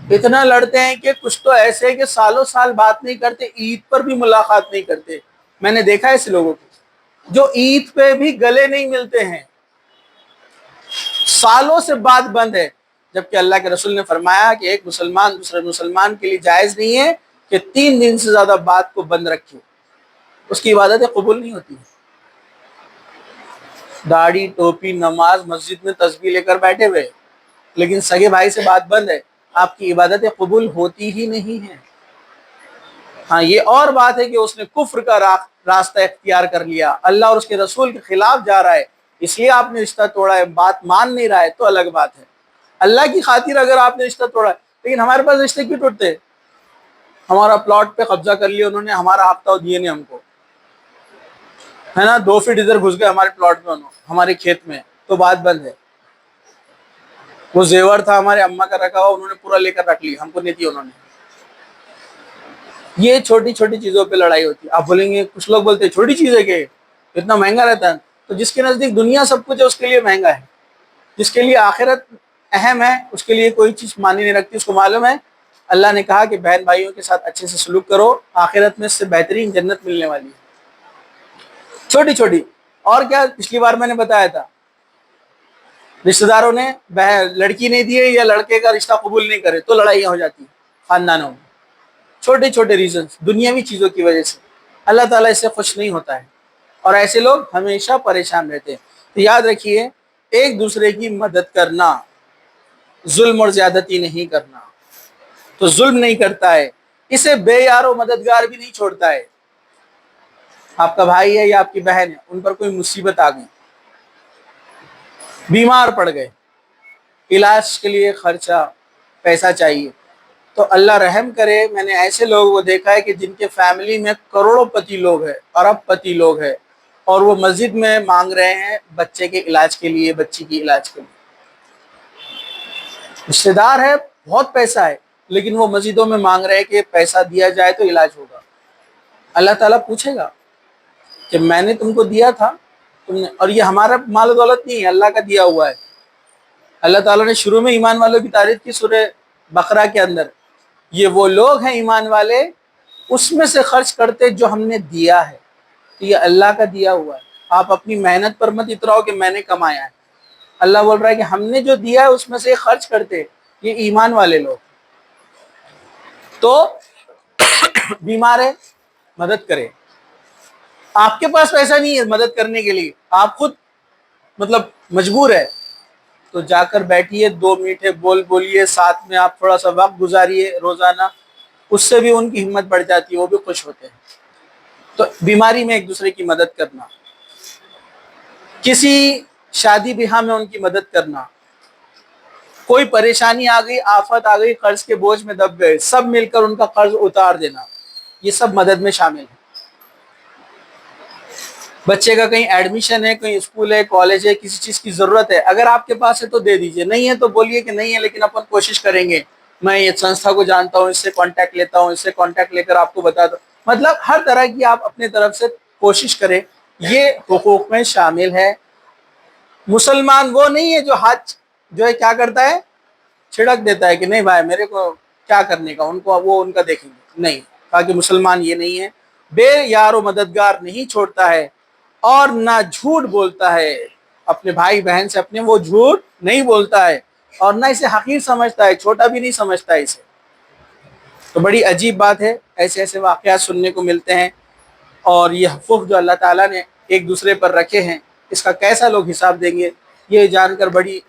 اتنا لڑتے ہیں کہ کچھ تو ایسے ہے کہ سالوں سال بات نہیں کرتے, عید پر بھی ملاقات نہیں کرتے. میں نے دیکھا ہے ایسے لوگوں کو جو عید پہ بھی گلے نہیں ملتے ہیں, سالوں سے بات بند ہے. جبکہ اللہ کے رسول نے فرمایا کہ ایک مسلمان دوسرے مسلمان کے لیے جائز نہیں ہے کہ 3 دن سے زیادہ بات کو بند رکھے, اس کی عبادتیں قبول نہیں ہوتی. داڑھی ٹوپی نماز مسجد میں تسبیح لے کر بیٹھے ہوئے, لیکن سگے بھائی سے بات بند ہے, آپ کی عبادتیں قبول ہوتی ہی نہیں ہیں. ہاں, یہ اور بات ہے کہ اس نے کفر کا راستہ اختیار کر لیا, اللہ اور اس کے رسول کے خلاف جا رہا ہے, اس لیے آپ نے رشتہ توڑا ہے, بات مان نہیں رہا ہے, تو الگ بات ہے. اللہ کی خاطر اگر آپ نے رشتہ توڑا ہے, لیکن ہمارے پاس رشتے کیوں ٹوٹتے؟ ہمارا پلاٹ پہ قبضہ کر لیا انہوں نے, ہمارا ہفتہ دیے نہیں ہم کو, ہے نا, 2 فٹ ادھر گھس گئے ہمارے پلاٹ میں, ہمارے کھیت میں, تو بات بند ہے. وہ زیور تھا ہمارے اماں کا رکھا ہوا, انہوں نے پورا لے کر رکھ لی, ہم کو نہیں دیا انہوں نے. یہ چھوٹی چھوٹی چیزوں پہ لڑائی ہوتی ہے. آپ بولیں گے, کچھ لوگ بولتے ہیں چھوٹی چیز ہے کہ اتنا مہنگا رہتا ہے, تو جس کے نزدیک دنیا سب کچھ ہے اس کے لیے مہنگا ہے, جس کے لیے آخرت اہم ہے اس کے لیے کوئی چیز معنی نہیں رکھتی. اس کو معلوم ہے اللہ نے کہا کہ بہن بھائیوں کے ساتھ اچھے سے سلوک کرو, آخرت میں اس سے بہترین جنت ملنے والی ہے. چھوٹی چھوٹی. اور کیا, پچھلی بار میں نے بتایا تھا, رشتہ داروں نے لڑکی نہیں دی یا لڑکے کا رشتہ قبول نہیں کرے تو لڑائیاں ہو جاتی خاندانوں میں, چھوٹے چھوٹے ریزنز, دنیاوی چیزوں کی وجہ سے. اللہ تعالیٰ اس سے خوش نہیں ہوتا ہے, اور ایسے لوگ ہمیشہ پریشان رہتے ہیں. تو یاد رکھیے, ایک دوسرے کی مدد کرنا, ظلم اور زیادتی نہیں کرنا. تو ظلم نہیں کرتا ہے, اسے بے یار و مددگار بھی نہیں چھوڑتا ہے. آپ کا بھائی ہے یا آپ کی بہن ہے, ان پر کوئی مصیبت آ گئی, بیمار پڑ گئے, علاج کے لیے خرچہ پیسہ چاہیے, تو اللہ رحم کرے, میں نے ایسے لوگوں کو دیکھا ہے کہ جن کے فیملی میں کروڑوں پتی لوگ ہیں, ارب پتی لوگ ہیں, اور وہ مسجد میں مانگ رہے ہیں بچے کے علاج کے لیے, بچی کی علاج کے لیے. رشتہ دار ہے, بہت پیسہ ہے, لیکن وہ مسجدوں میں مانگ رہے ہیں کہ پیسہ دیا جائے تو علاج ہوگا. اللہ تعالیٰ پوچھے گا کہ میں نے تم کو دیا تھا, تم نے, اور یہ ہمارا مال و دولت نہیں ہے, اللہ کا دیا ہوا ہے. اللہ تعالیٰ نے شروع میں ایمان والوں کی تعریف کی سورہ بقرہ کے اندر, یہ وہ لوگ ہیں ایمان والے اس میں سے خرچ کرتے جو ہم نے دیا ہے. تو یہ اللہ کا دیا ہوا ہے, آپ اپنی محنت پر مت اتراؤ کہ میں نے کمایا ہے. اللہ بول رہا ہے کہ ہم نے جو دیا ہے اس میں سے خرچ کرتے, یہ ایمان والے لوگ. تو بیمار ہے, مدد کرے. آپ کے پاس پیسہ نہیں ہے مدد کرنے کے لیے, آپ خود مطلب مجبور ہے, تو جا کر بیٹھیے, 2 میٹھے بول بولیے, ساتھ میں آپ تھوڑا سا وقت گزاریے روزانہ, اس سے بھی ان کی ہمت بڑھ جاتی ہے, وہ بھی خوش ہوتے ہیں. تو بیماری میں ایک دوسرے کی مدد کرنا. کسی شادی بیاہ میں ان کی مدد کرنا، کوئی پریشانی آ گئی، آفت آ گئی، قرض کے بوجھ میں دب گئے، سب مل کر ان کا قرض اتار دینا، یہ سب مدد میں شامل ہے۔ بچے کا کہیں ایڈمیشن ہے، کہیں اسکول ہے، کالج ہے، کسی چیز کی ضرورت ہے، اگر آپ کے پاس ہے تو دے دیجئے، نہیں ہے تو بولیے کہ نہیں ہے لیکن اپن کوشش کریں گے، میں یہ سنستھا کو جانتا ہوں، اس سے کانٹیکٹ لیتا ہوں، اس سے کانٹیکٹ لے کر آپ کو بتا دوں، مطلب ہر طرح کی آپ اپنے طرف سے کوشش کریں، یہ حقوق میں شامل ہے۔ مسلمان وہ نہیں ہے جو ہاتھ جو ہے کیا کرتا ہے، چھڑک دیتا ہے کہ نہیں بھائی میرے کو کیا کرنے کا، ان کو وہ ان کا دیکھیں گے، نہیں، تاکہ مسلمان یہ نہیں ہے، بے یار و مددگار نہیں چھوڑتا ہے، اور نہ جھوٹ بولتا ہے اپنے بھائی بہن سے، اپنے وہ جھوٹ نہیں بولتا ہے، اور نہ اسے حقیر سمجھتا ہے، چھوٹا بھی نہیں سمجھتا ہے اسے۔ تو بڑی عجیب بات ہے، ایسے ایسے واقعات سننے کو ملتے ہیں، اور یہ حقوق جو اللہ تعالیٰ نے ایک دوسرے پر رکھے ہیں، اس کا کیسا لوگ حساب دیں گے، یہ جان کر بڑی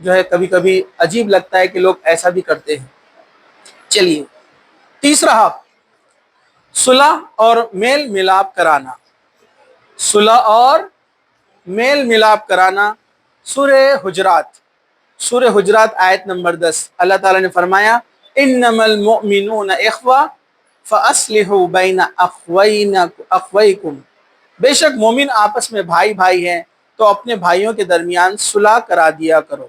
جو ہے کبھی کبھی عجیب لگتا ہے کہ لوگ ایسا بھی کرتے ہیں۔ چلیے، تیسرا حق، صلح اور میل ملاپ کرانا، صلح اور میل ملاپ کرانا۔ سورہ حجرات آیت نمبر 10، اللہ تعالیٰ نے فرمایا انما المؤمنون اخوہ فاصلحوا بین اخویکم، بے شک مومن آپس میں بھائی بھائی ہیں تو اپنے بھائیوں کے درمیان صلح کرا دیا کرو۔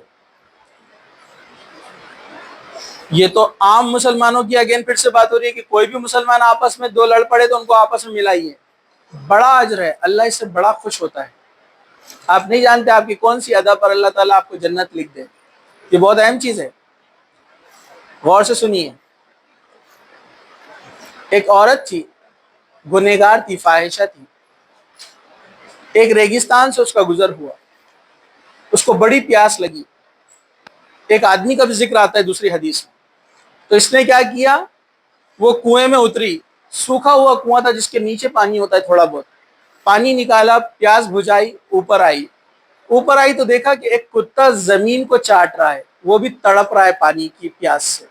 یہ تو عام مسلمانوں کی اگین پھر سے بات ہو رہی ہے کہ کوئی بھی مسلمان آپس میں دو لڑ پڑے تو ان کو آپس میں ملائیے، بڑا اجر ہے، اللہ اس سے بڑا خوش ہوتا ہے۔ آپ نہیں جانتے آپ کی کون سی ادا پر اللہ تعالیٰ آپ کو جنت لکھ دے، یہ بہت اہم چیز ہے، غور سے سنیے۔ ایک عورت تھی، گنہگار تھی، فاحشہ تھی، ایک ریگستان سے اس کا گزر ہوا، اس کو بڑی پیاس لگی، ایک آدمی کا بھی ذکر آتا ہے دوسری حدیث میں، تو اس نے کیا کیا، وہ کنویں میں اتری، سوکھا ہوا کنواں تھا جس کے نیچے پانی ہوتا ہے تھوڑا بہت، پانی نکالا، پیاس بجھائی، اوپر آئی تو دیکھا کہ ایک کتا زمین کو چاٹ رہا ہے، وہ بھی تڑپ رہا ہے پانی کی پیاس سے۔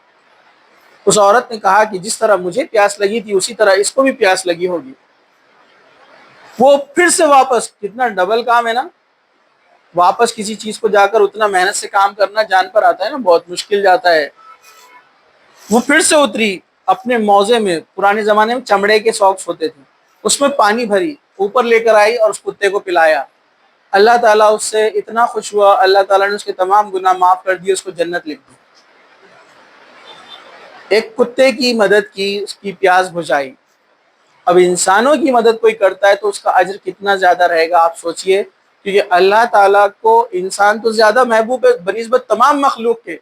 اس عورت نے کہا کہ جس طرح مجھے پیاس لگی تھی اسی طرح اس کو بھی پیاس لگی ہوگی۔ وہ پھر سے واپس، کتنا ڈبل کام ہے نا، واپس کسی چیز کو جا کر اتنا محنت سے کام کرنا جان پر آتا ہے نا، بہت مشکل جاتا ہے۔ وہ پھر سے اتری اپنے موزے میں، پرانے زمانے میں چمڑے کے ساکس ہوتے تھے، اس میں پانی بھری، اوپر لے کر آئی اور اس کتے کو پلایا، اللہ تعالیٰ اس سے اتنا خوش ہوا، اللہ تعالیٰ نے اس کے تمام گناہ معاف کر دیے، اس کو جنت لکھ دی۔ ایک کتے کی مدد کی، اس کی پیاس بجھائی، اب انسانوں کی مدد کوئی کرتا ہے تو اس کا اجر کتنا زیادہ رہے گا، آپ سوچئے، کیونکہ اللہ تعالیٰ کو انسان تو زیادہ محبوب ہے بنسبت تمام مخلوق کے،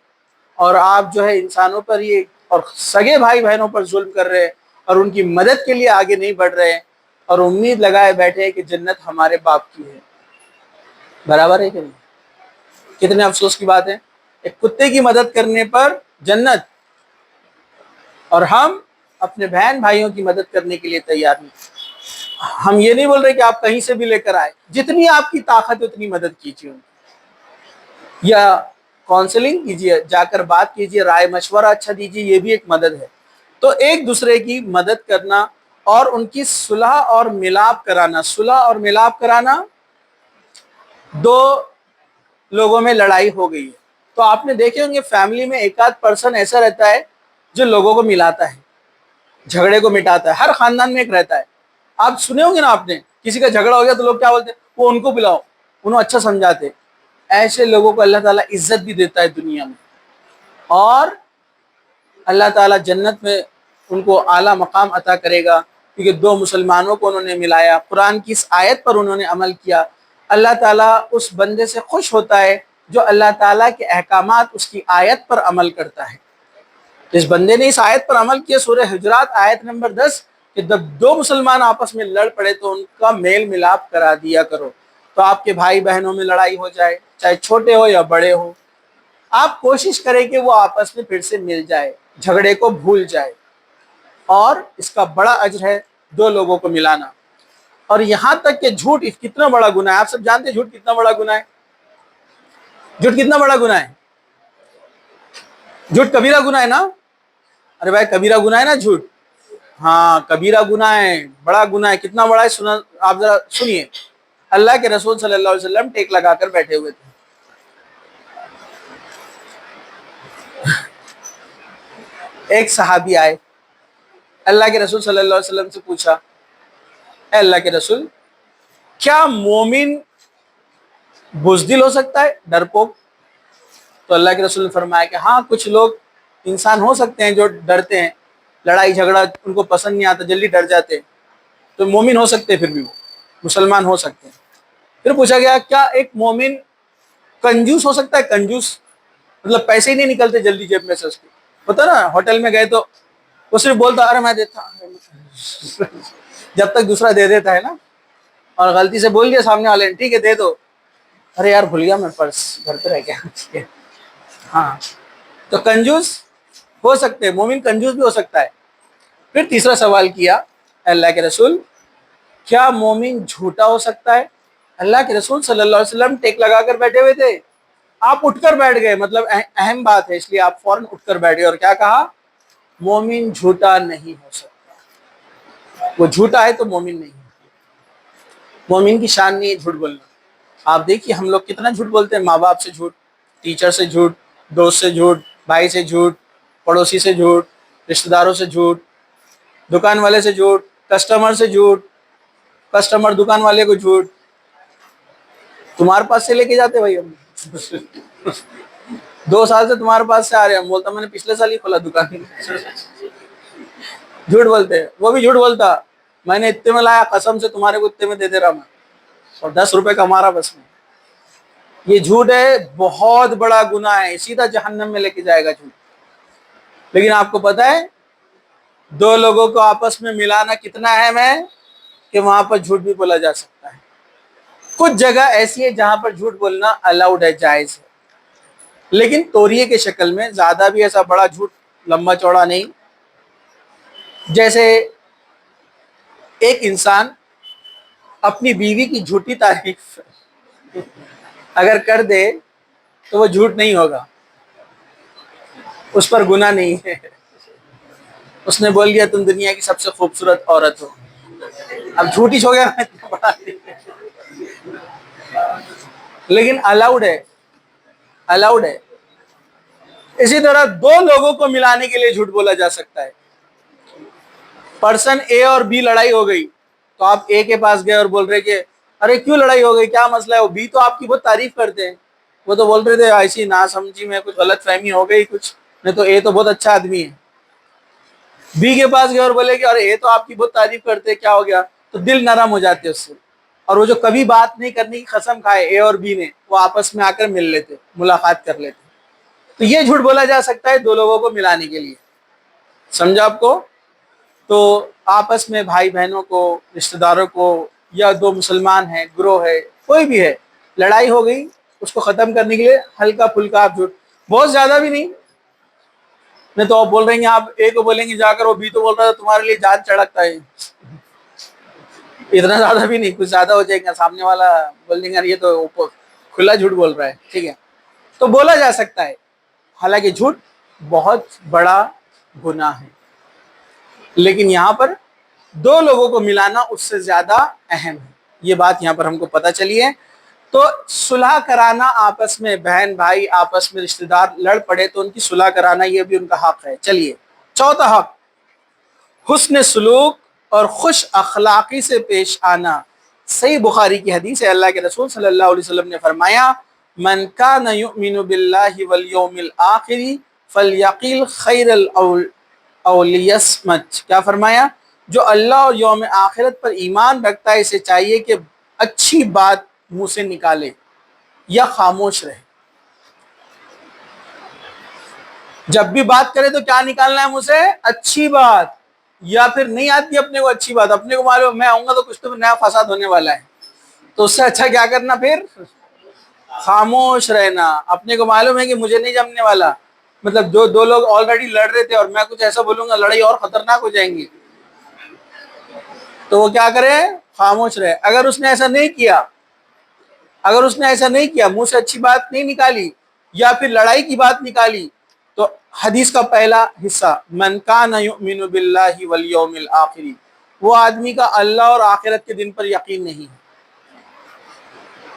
اور آپ جو ہے انسانوں پر ہی اور سگے بھائی بہنوں پر ظلم کر رہے ہیں، اور ان کی مدد کے لیے آگے نہیں بڑھ رہے ہیں، اور امید لگائے بیٹھے ہیں کہ جنت ہمارے باپ کی ہے، برابر ہے کہ نہیں؟ کتنے افسوس کی بات ہے، ایک کتے کی مدد کرنے پر جنت، اور ہم اپنے بہن بھائیوں کی مدد کرنے کے لیے تیار نہیں۔ ہم یہ نہیں بول رہے کہ آپ کہیں سے بھی لے کر آئے، جتنی آپ کی طاقت اتنی مدد کیجیے، یا کاؤنسلنگ کیجیے، جا کر بات کیجیے، رائے مشورہ اچھا دیجیے، یہ بھی ایک مدد ہے۔ تو ایک دوسرے کی مدد کرنا اور ان کی صلح اور ملاپ کرانا، صلح اور ملاپ کرانا، دو لوگوں میں لڑائی ہو گئی ہے تو آپ نے دیکھے ہوں گے فیملی میں ایک آدھ پرسن ایسا رہتا ہے جو لوگوں کو ملاتا ہے، جھگڑے کو مٹاتا ہے، ہر خاندان میں ایک رہتا ہے۔ آپ سنے ہوں گے نا، آپ نے کسی کا جھگڑا ہو گیا تو لوگ کیا بولتے ہیں، وہ ان کو بلاؤ، انہوں اچھا سمجھاتے۔ ایسے لوگوں کو اللہ تعالیٰ عزت بھی دیتا ہے دنیا میں، اور اللہ تعالیٰ جنت میں ان کو اعلیٰ مقام عطا کرے گا، کیونکہ دو مسلمانوں کو انہوں نے ملایا، قرآن کی اس آیت پر انہوں نے عمل کیا۔ اللہ تعالیٰ اس بندے سے خوش ہوتا ہے جو اللہ تعالیٰ کے احکامات، اس کی آیت پر عمل کرتا ہے۔ اس بندے نے اس آیت پر عمل کیا، سورہ حجرات آیت نمبر 10، کہ جب دو مسلمان آپس میں لڑ پڑے تو ان کا میل ملاپ کرا دیا کرو۔ تو آپ کے بھائی بہنوں میں لڑائی ہو جائے، چاہے چھوٹے ہو یا بڑے ہو، آپ کوشش کریں کہ وہ آپس میں پھر سے مل جائے، جھگڑے کو بھول جائے، اور اس کا بڑا اجر ہے دو لوگوں کو ملانا۔ اور یہاں تک کہ جھوٹ کتنا بڑا گناہ ہے، آپ سب جانتے ہیں جھوٹ کتنا بڑا گناہ ہے، جھوٹ کتنا بڑا گناہ ہے، جھوٹ کبیرہ گناہ ہے نا، ارے بھائی کبیرہ گناہ ہے نا جھوٹ، ہاں کبیرہ گناہ ہے، بڑا گناہ ہے، کتنا بڑا ہے، آپ ذرا سنیے۔ اللہ کے رسول صلی اللہ علیہ وسلم ٹیک لگا کر بیٹھے ہوئے تھے. ایک صحابی آئے, اللہ کے رسول صلی اللہ علیہ وسلم سے پوچھا, اے اللہ کے رسول, کیا مومن بزدل ہو سکتا ہے, ڈرپوک؟ تو اللہ کے رسول نے فرمایا کہ ہاں, کچھ لوگ انسان ہو سکتے ہیں جو ڈرتے ہیں, لڑائی جھگڑا ان کو پسند نہیں آتا, جلدی ڈر جاتے ہیں, تو مومن ہو سکتے ہیں, پھر بھی وہ مسلمان ہو سکتے ہیں. پھر پوچھا گیا کیا ایک مومن کنجوس ہو سکتا ہے؟ کنجوس مطلب پیسے ہی نہیں نکلتے جلدی جیب میں سے اس کے, پتا نا ہوٹل میں گئے تو وہ صرف بولتا ارے میں دیتا, جب تک دوسرا دے دیتا ہے نا, اور غلطی سے بول دیا سامنے والے نے ٹھیک ہے دے دو, ارے یار بھول گیا میں پرس گھر پہ رہ گیا. ہاں, تو کنجوس ہو سکتے ہیں, مومن کنجوس بھی ہو سکتا ہے. پھر تیسرا سوال کیا, اللہ کے رسول کیا مومن جھوٹا ہو سکتا ہے؟ اللہ کے رسول صلی اللہ علیہ وسلم ٹیک لگا کر بیٹھے ہوئے تھے, آپ اٹھ کر بیٹھ گئے, مطلب اہم بات ہے اس لیے آپ فوراً اٹھ کر بیٹھ گئے, اور کیا کہا, مومن جھوٹا نہیں ہو سکتا. وہ جھوٹا ہے تو مومن نہیں, مومن کی شان نہیں ہے جھوٹ بولنا. آپ دیکھیے ہم لوگ کتنا جھوٹ بولتے ہیں, ماں باپ سے جھوٹ, ٹیچر سے جھوٹ, دوست سے جھوٹ, بھائی سے جھوٹ, پڑوسی سے جھوٹ, رشتہ داروں سے جھوٹ, دکان والے سے جھوٹ, کسٹمر سے جھوٹ, کسٹمر دکان والے کو جھوٹ. تمہارے پاس سے لے کے جاتے بھائی, ہم 2 سال سے تمہارے پاس سے آ رہے ہیں, ہم بولتا میں نے پچھلے سال ہی کھولا دکان. جھوٹ بولتے ہیں, وہ بھی جھوٹ بولتا میں نے اتنے میں لایا, قسم سے تمہارے کو اتنے میں دے دے رہا میں, اور 10 روپے کما رہا بس میں. یہ جھوٹ ہے, بہت بڑا گناہ ہے, سیدھا جہنم میں لے کے جائے گا جھوٹ. لیکن آپ کو پتا ہے دو لوگوں کو آپس میں ملانا کتنا اہم ہے, کہ وہاں پر جھوٹ بھی بولا جا سکتا ہے. کچھ جگہ ایسی ہے جہاں پر جھوٹ بولنا الاؤڈ ہے, جائز ہے, لیکن توریے کے شکل میں, زیادہ بھی ایسا بڑا جھوٹ لمبا چوڑا نہیں. جیسے ایک انسان اپنی بیوی کی جھوٹی تعریف اگر کر دے تو وہ جھوٹ نہیں ہوگا, اس پر گناہ نہیں ہے. اس نے بول دیا تم دنیا کی سب سے خوبصورت عورت ہو, اب جھوٹی ہو گیا, لیکن الاؤڈ ہے, الاؤڈ ہے. اسی طرح دو لوگوں کو ملانے کے لیے جھوٹ بولا جا سکتا ہے. پرسن اے اور بی لڑائی ہو گئی, تو آپ اے کے پاس گئے اور بول رہے کہ ارے کیوں لڑائی ہو گئی, کیا مسئلہ ہے؟ وہ بی تو آپ کی بہت تعریف کرتے ہیں, وہ تو بول رہے تھے ایسی نا سمجھی میں کچھ غلط فہمی ہو گئی کچھ, نہیں تو اے تو بہت اچھا آدمی ہے. بی کے پاس گئے اور بولے کہ ارے اے تو آپ کی بہت تعریف کرتے, کیا ہو گیا؟ تو دل نرم ہو جاتے اس سے, اور وہ جو کبھی بات نہیں کرنے کی قسم کھائے اے اور بی نے, وہ آپس میں آ کر مل لیتے, ملاقات کر لیتے. تو یہ جھوٹ بولا جا سکتا ہے دو لوگوں کو ملانے کے لیے. سمجھا آپ کو؟ تو آپس میں بھائی بہنوں کو, رشتہ داروں کو, یا دو مسلمان ہیں, گروہ ہے, کوئی بھی ہے, لڑائی ہو گئی, اس کو ختم کرنے کے لیے ہلکا پھلکا آپ جھوٹ, بہت زیادہ بھی نہیں. نہیں تو آپ بول رہے ہیں, آپ اے کو بولیں گے جا کر, وہ بی تو بول رہا تھا تمہارے لیے جان چڑھکتا ہے, اتنا زیادہ بھی نہیں, کچھ زیادہ ہو جائے گا, سامنے والا بول دیں گے یہ تو کھلا جھوٹ بول رہا ہے. ٹھیک ہے, تو بولا جا سکتا ہے, حالانکہ جھوٹ بہت بڑا گناہ ہے, لیکن یہاں پر دو لوگوں کو ملانا اس سے زیادہ اہم ہے. یہ بات یہاں پر ہم کو پتہ چلی ہے. تو صلح کرانا آپس میں, بہن بھائی آپس میں رشتہ دار لڑ پڑے تو ان کی صلح کرانا یہ بھی ان کا حق ہے. چلیے, چوتھا حق, حسن سلوک اور خوش اخلاقی سے پیش آنا. صحیح بخاری کی حدیث ہے, اللہ کے رسول صلی اللہ علیہ وسلم نے فرمایا من کان یؤمن باللہ والیوم الآخر فلیقل خیر او لیصمت. کیا فرمایا؟ جو اللہ اور یوم آخرت پر ایمان رکھتا ہے اسے چاہیے کہ اچھی بات منہ سے نکالے یا خاموش رہے. جب بھی بات کرے تو کیا نکالنا ہے منہ سے؟ اچھی بات. یا پھر نہیں آتی اپنے کو اچھی بات, اپنے کو معلوم میں آؤں گا تو کچھ تو نیا فساد ہونے والا ہے, تو اس سے اچھا کیا کرنا, پھر خاموش رہنا. اپنے کو معلوم ہے کہ مجھے نہیں جمنے والا, مطلب جو دو لوگ آلریڈی لڑ رہے تھے اور میں کچھ ایسا بولوں گا لڑائی اور خطرناک ہو جائیں گی, تو وہ کیا کرے, خاموش رہے. اگر اس نے ایسا نہیں کیا, اگر اس نے ایسا نہیں کیا, منہ سے اچھی بات نہیں نکالی یا پھر لڑائی کی بات نکالی, تو حدیث کا پہلا حصہ من کان یؤمن باللہ والیوم الآخر, وہ آدمی کا اللہ اور آخرت کے دن پر یقین نہیں ہے.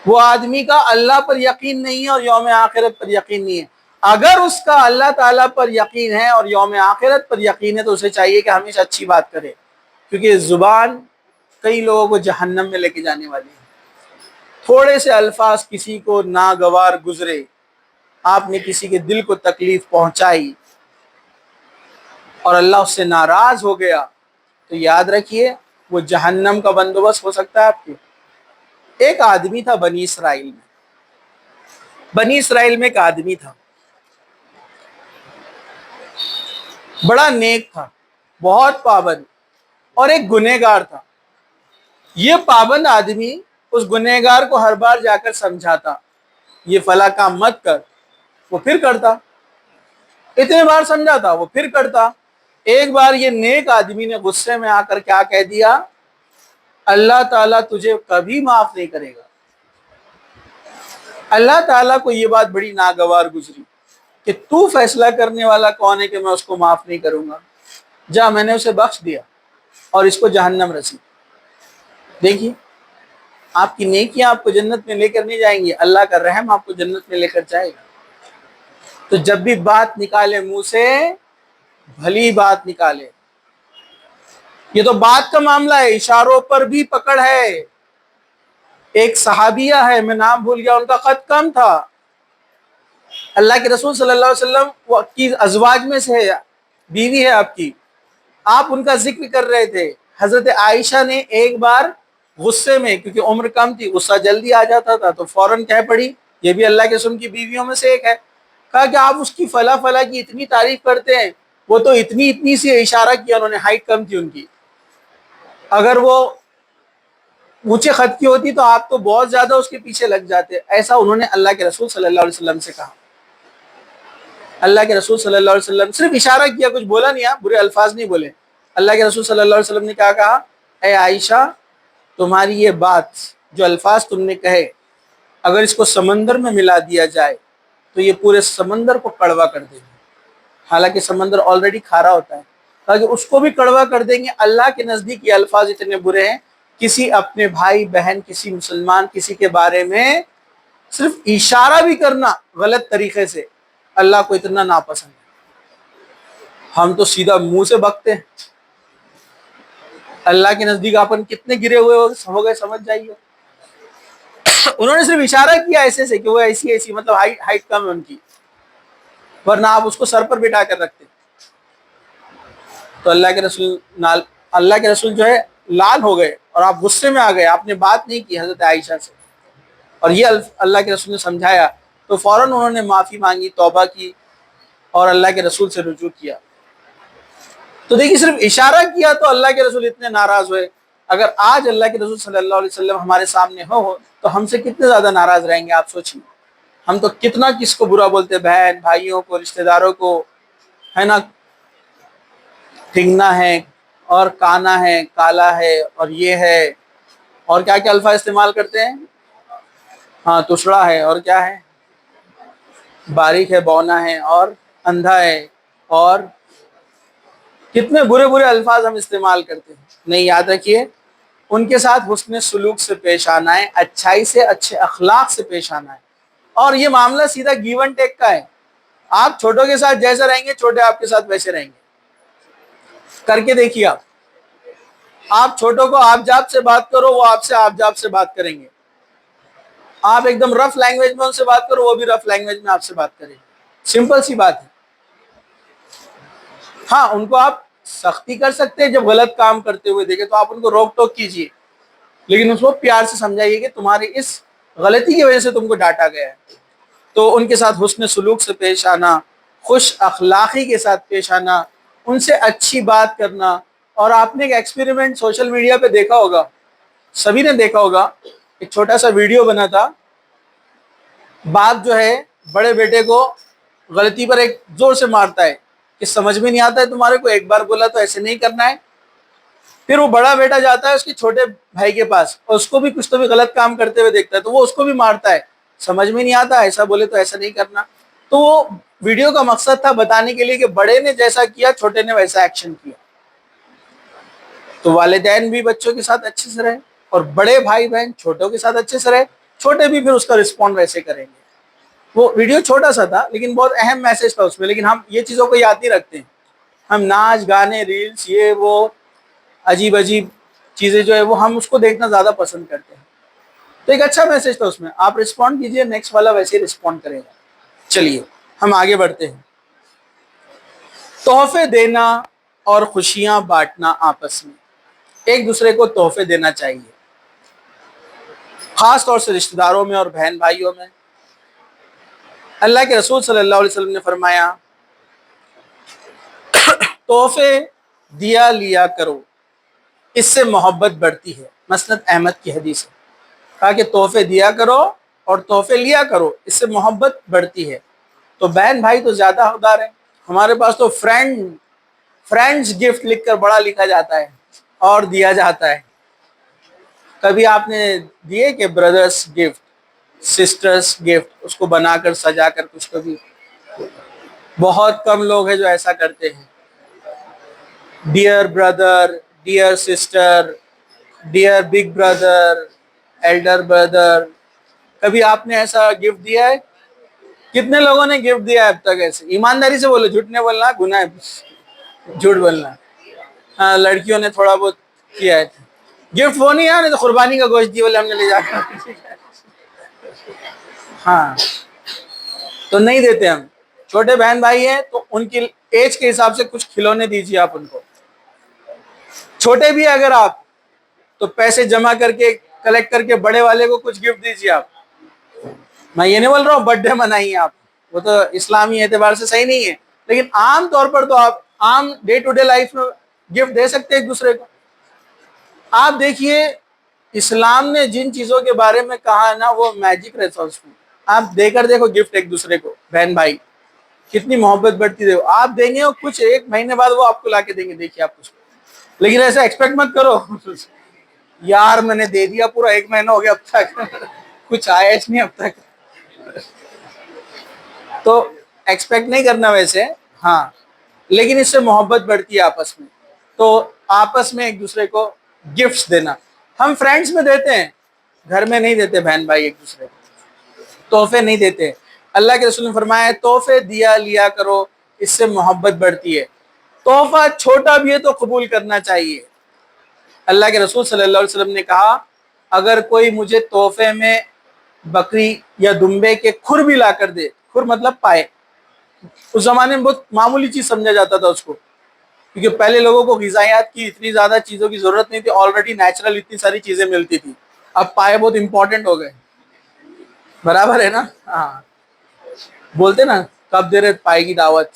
وہ آدمی کا اللہ پر یقین نہیں ہے اور یوم آخرت پر یقین نہیں ہے۔ اگر اس کا اللہ تعالیٰ پر یقین ہے اور یوم آخرت پر یقین ہے تو اسے چاہیے کہ ہمیشہ اچھی بات کرے، کیونکہ زبان کئی لوگوں کو جہنم میں لے کے جانے والی ہے۔ تھوڑے سے الفاظ کسی کو ناگوار گزرے، آپ نے کسی کے دل کو تکلیف پہنچائی اور اللہ اس سے ناراض ہو گیا، تو یاد رکھیے وہ جہنم کا بندوبست ہو سکتا ہے آپ کے۔ ایک آدمی تھا بنی اسرائیل میں ایک آدمی تھا، بڑا نیک تھا، بہت پابند، اور ایک گنہگار تھا۔ یہ پابند آدمی اس گنہگار کو ہر بار جا کر سمجھاتا، یہ فلاں کام مت کر، وہ پھر کرتا، اتنے بار سمجھاتا وہ پھر کرتا۔ ایک بار یہ نیک آدمی نے غصے میں آ کر کیا کہہ دیا، اللہ تعالیٰ تجھے کبھی معاف نہیں کرے گا۔ اللہ تعالیٰ کو یہ بات بڑی ناگوار گزری کہ تو فیصلہ کرنے والا کون ہے کہ میں اس کو معاف نہیں کروں گا، جا میں نے اسے بخش دیا اور اس کو جہنم رسی۔ دیکھیے آپ کی نیکیاں آپ کو جنت میں لے کر نہیں جائیں گی، اللہ کا رحم آپ کو جنت میں لے کر جائے گا۔ تو جب بھی بات نکالے منہ سے بھلی بات نکالے۔ یہ تو بات کا معاملہ ہے، اشاروں پر بھی پکڑ ہے۔ ایک صحابیہ ہے، میں نام بھول گیا، ان کا قد کم تھا، اللہ کے رسول صلی اللہ علیہ وسلم کی ازواج میں سے ہے، بیوی ہے آپ کی، آپ ان کا ذکر کر رہے تھے۔ حضرت عائشہ نے ایک بار غصے میں، کیونکہ عمر کم تھی، غصہ جلدی آ جاتا تھا، تو فوراً کہہ پڑی، یہ بھی اللہ کے رسول کی بیویوں میں سے ایک ہے، کہا کہ آپ اس کی فلاں فلاں کی اتنی تعریف کرتے ہیں، وہ تو اتنی سی اشارہ کیا، انہوں نے، ہائٹ کم تھی ان کی، اگر وہ اونچے خط کی ہوتی تو آپ تو بہت زیادہ اس کے پیچھے لگ جاتے۔ ایسا انہوں نے اللہ کے رسول صلی اللہ علیہ وسلم سے کہا۔ اللہ کے رسول صلی اللہ علیہ وسلم صرف اشارہ کیا، کچھ بولا نہیں، برے الفاظ نہیں بولے۔ اللہ کے رسول صلی اللہ علیہ وسلم نے کیا کہا، اے عائشہ تمہاری یہ بات، جو الفاظ تم نے کہے، اگر اس کو سمندر میں ملا دیا جائے تو یہ پورے سمندر کو کڑوا کر دے گی، حالانکہ سمندر آلریڈی کھارا ہوتا ہے، تاکہ اس کو بھی کڑوا کر دیں گے۔ اللہ کے نزدیک یہ الفاظ اتنے برے ہیں، کسی اپنے بھائی بہن، کسی مسلمان، کسی کے بارے میں صرف اشارہ بھی کرنا غلط طریقے سے اللہ کو اتنا ناپسند ہے۔ ہم تو سیدھا منہ سے بکتے ہیں، اللہ کے نزدیک اپن کتنے گرے ہوئے ہو گئے سمجھ جائیے۔ انہوں نے صرف اشارہ کیا ایسے سے کہ وہ ایسی مطلب ہائٹ کم ہے ان کی، ورنہ آپ اس کو سر پر بٹھا کر رکھتے۔ تو اللہ کے رسول جو ہے لال ہو گئے اور آپ غصے میں آ گئے، آپ نے بات نہیں کی حضرت عائشہ سے، اور یہ اللہ کے رسول نے سمجھایا تو فوراً انہوں نے معافی مانگی، توبہ کی اور اللہ کے رسول سے رجوع کیا۔ تو دیکھیے صرف اشارہ کیا تو اللہ کے رسول اتنے ناراض ہوئے۔ اگر آج اللہ کے رسول صلی اللہ علیہ وسلم ہمارے سامنے ہو تو ہم سے کتنے زیادہ ناراض رہیں گے، آپ سوچیں۔ ہم تو کتنا کس کو برا بولتے، بہن بھائیوں کو، رشتہ داروں کو، ہے نا، ٹھنگنا ہے اور کانا ہے، کالا ہے اور یہ ہے، اور کیا کیا الفاظ استعمال کرتے ہیں، ہاں تسڑا ہے، اور کیا ہے، باریک ہے، بونا ہے، اور اندھا ہے، اور کتنے برے برے الفاظ ہم استعمال کرتے ہیں۔ نہیں، یاد رکھیے ان کے ساتھ حسن سلوک سے پیش آنا ہے، اچھائی سے، اچھے اخلاق سے پیش آنا ہے، اور یہ معاملہ سیدھا گیو اینڈ ٹیک کا ہے۔ آپ چھوٹوں کے ساتھ جیسے رہیں گے، چھوٹے آپ کے ساتھ ویسے رہیں گے۔ کر کے دیکھیے، آپ چھوٹوں کو آپ جاب سے بات کرو، وہ آپ سے آپ جاب سے بات کریں گے۔ آپ ایک دم رف لینگویج میں ان سے بات کرو، وہ بھی رف لینگویج میں آپ سے بات کریں گے۔ سمپل سی بات ہے۔ ہاں ان کو آپ سختی کر سکتے ہیں، جب غلط کام کرتے ہوئے دیکھیں تو آپ ان کو روک ٹوک کیجیے، لیکن اس کو پیار سے سمجھائیے کہ تمہاری اس غلطی کی وجہ سے تم کو ڈانٹا گیا ہے۔ تو ان کے ساتھ حسن سلوک سے پیش آنا، خوش اخلاقی کے ساتھ پیش آنا، ان سے اچھی بات کرنا۔ اور آپ نے ایک ایکسپیریمنٹ سوشل میڈیا پہ دیکھا ہوگا، سبھی نے دیکھا ہوگا، ایک چھوٹا سا ویڈیو بنا تھا، باپ جو ہے بڑے بیٹے کو غلطی پر ایک زور سے مارتا ہے کہ سمجھ میں نہیں آتا ہے تمہارے کو، ایک بار بولا تو ایسے نہیں کرنا ہے۔ پھر وہ بڑا بیٹا جاتا ہے اس کے چھوٹے بھائی کے پاس اور اس کو بھی کچھ تو بھی غلط کام کرتے ہوئے دیکھتا ہے، تو وہ اس کو بھی مارتا ہے، سمجھ میں نہیں آتا، ایسا بولے تو ایسا نہیں کرنا۔ تو وہ ویڈیو کا مقصد تھا بتانے کے لیے کہ بڑے نے جیسا کیا چھوٹے نے ویسا ایکشن کیا۔ تو والدین بھی بچوں کے ساتھ اچھے سے رہے، اور بڑے بھائی بہن چھوٹوں کے ساتھ اچھے سے رہے، چھوٹے بھی پھر اس کا رسپونڈ ویسے کریں گے. وہ ویڈیو چھوٹا سا تھا لیکن بہت اہم میسج تھا اس میں, لیکن ہم یہ چیزوں کو یاد نہیں رکھتے ہیں. ہم ناچ گانے ریلس یہ وہ عجیب عجیب چیزیں جو ہے وہ ہم اس کو دیکھنا زیادہ پسند کرتے ہیں. تو ایک اچھا میسج تھا اس میں, آپ رسپونڈ کیجئے, نیکسٹ والا ویسے ہی رسپونڈ کرے گا. چلیے ہم آگے بڑھتے ہیں. تحفے دینا اور خوشیاں بانٹنا آپس میں, ایک دوسرے کو تحفے دینا چاہیے, خاص طور سے رشتہ داروں میں اور بہن بھائیوں میں. اللہ کے رسول صلی اللہ علیہ وسلم نے فرمایا تحفے دیا لیا کرو, اس سے محبت بڑھتی ہے. مسند احمد کی حدیث ہے. کہا کہ تحفے دیا کرو اور تحفے لیا کرو, اس سے محبت بڑھتی ہے. تو بہن بھائی تو زیادہ حقدار ہیں. ہمارے پاس تو فرینڈز گفٹ لکھ کر بڑا لکھا جاتا ہے اور دیا جاتا ہے. کبھی آپ نے دیے کہ بردرز گفٹ, سسٹرز گفٹ, اس کو بنا کر سجا کر کچھ, کبھی بہت کم لوگ ہیں جو ایسا کرتے ہیں. Dear brother, dear sister, dear big brother, elder brother, کبھی آپ نے ایسا گفٹ دیا ہے؟ کتنے لوگوں نے گفٹ دیا ہے اب تک ایسے؟ ایمانداری سے بولو, جھوٹ نہیں بولنا, گناہ ہے جھوٹ بولنا. ہاں لڑکیوں نے تھوڑا بہت کیا ہے. گفٹ وہ نہیں ہے, نہیں تو قربانی کا گوشت دی والے ہم نے لے جا کر, ہاں تو نہیں دیتے ہم. چھوٹے بہن بھائی ہیں تو ان کی ایج کے حساب سے کچھ کھلونے دیجیے آپ ان کو. چھوٹے بھی اگر آپ تو پیسے جمع کر کے کلیکٹ کر کے بڑے والے کو کچھ گفٹ دیجیے آپ. میں یہ نہیں بول رہا ہوں برتھ ڈے منائیے آپ, وہ تو اسلامی اعتبار سے صحیح نہیں ہے, لیکن عام طور پر تو آپ عام ڈے ٹو ڈے لائف میں گفٹ دے سکتے ہیں ایک دوسرے کو. آپ دیکھیے اسلام نے جن چیزوں کے بارے میں کہا ہے نا وہ میجک رہتا ہے اس میں. آپ دے کر دیکھو گفٹ ایک دوسرے کو, بہن بھائی کتنی محبت بڑھتی ہے. آپ دیں گے اور کچھ ایک مہینے بعد وہ آپ کو لا کے دیں گے, دیکھیے آپ اس کو. لیکن ایسا ایکسپیکٹ مت کرو یار میں نے دے دیا, پورا ایک مہینہ ہو گیا اب تک کچھ آیا اس نہیں اب تک, تو ایکسپیکٹ نہیں کرنا ویسے. ہاں لیکن اس سے محبت بڑھتی ہے آپس میں. تو آپس میں ایک دوسرے کو گفٹس دینا, ہم فرینڈس میں دیتے ہیں, گھر میں نہیں دیتے بہن بھائی ایک دوسرے کو, تحفے نہیں دیتے. اللہ کے رسول نے فرمایا تحفے دیا لیا کرو, اس سے محبت بڑھتی ہے. تحفہ چھوٹا بھی ہے تو قبول کرنا چاہیے. اللہ کے رسول صلی اللہ علیہ وسلم نے کہا اگر کوئی مجھے تحفے میں بکری یا دمبے کے کھر بھی لا کر دے, کھر مطلب پائے, اس زمانے میں بہت معمولی چیز سمجھا جاتا تھا اس کو, کیونکہ پہلے لوگوں کو غذائیات کی اتنی زیادہ چیزوں کی ضرورت نہیں تھی, آلریڈی نیچرل اتنی ساری چیزیں ملتی تھی. اب پائے بہت امپورٹنٹ ہو گئے, برابر ہے نا. ہاں بولتے نا کب دے رہے پائے کی دعوت,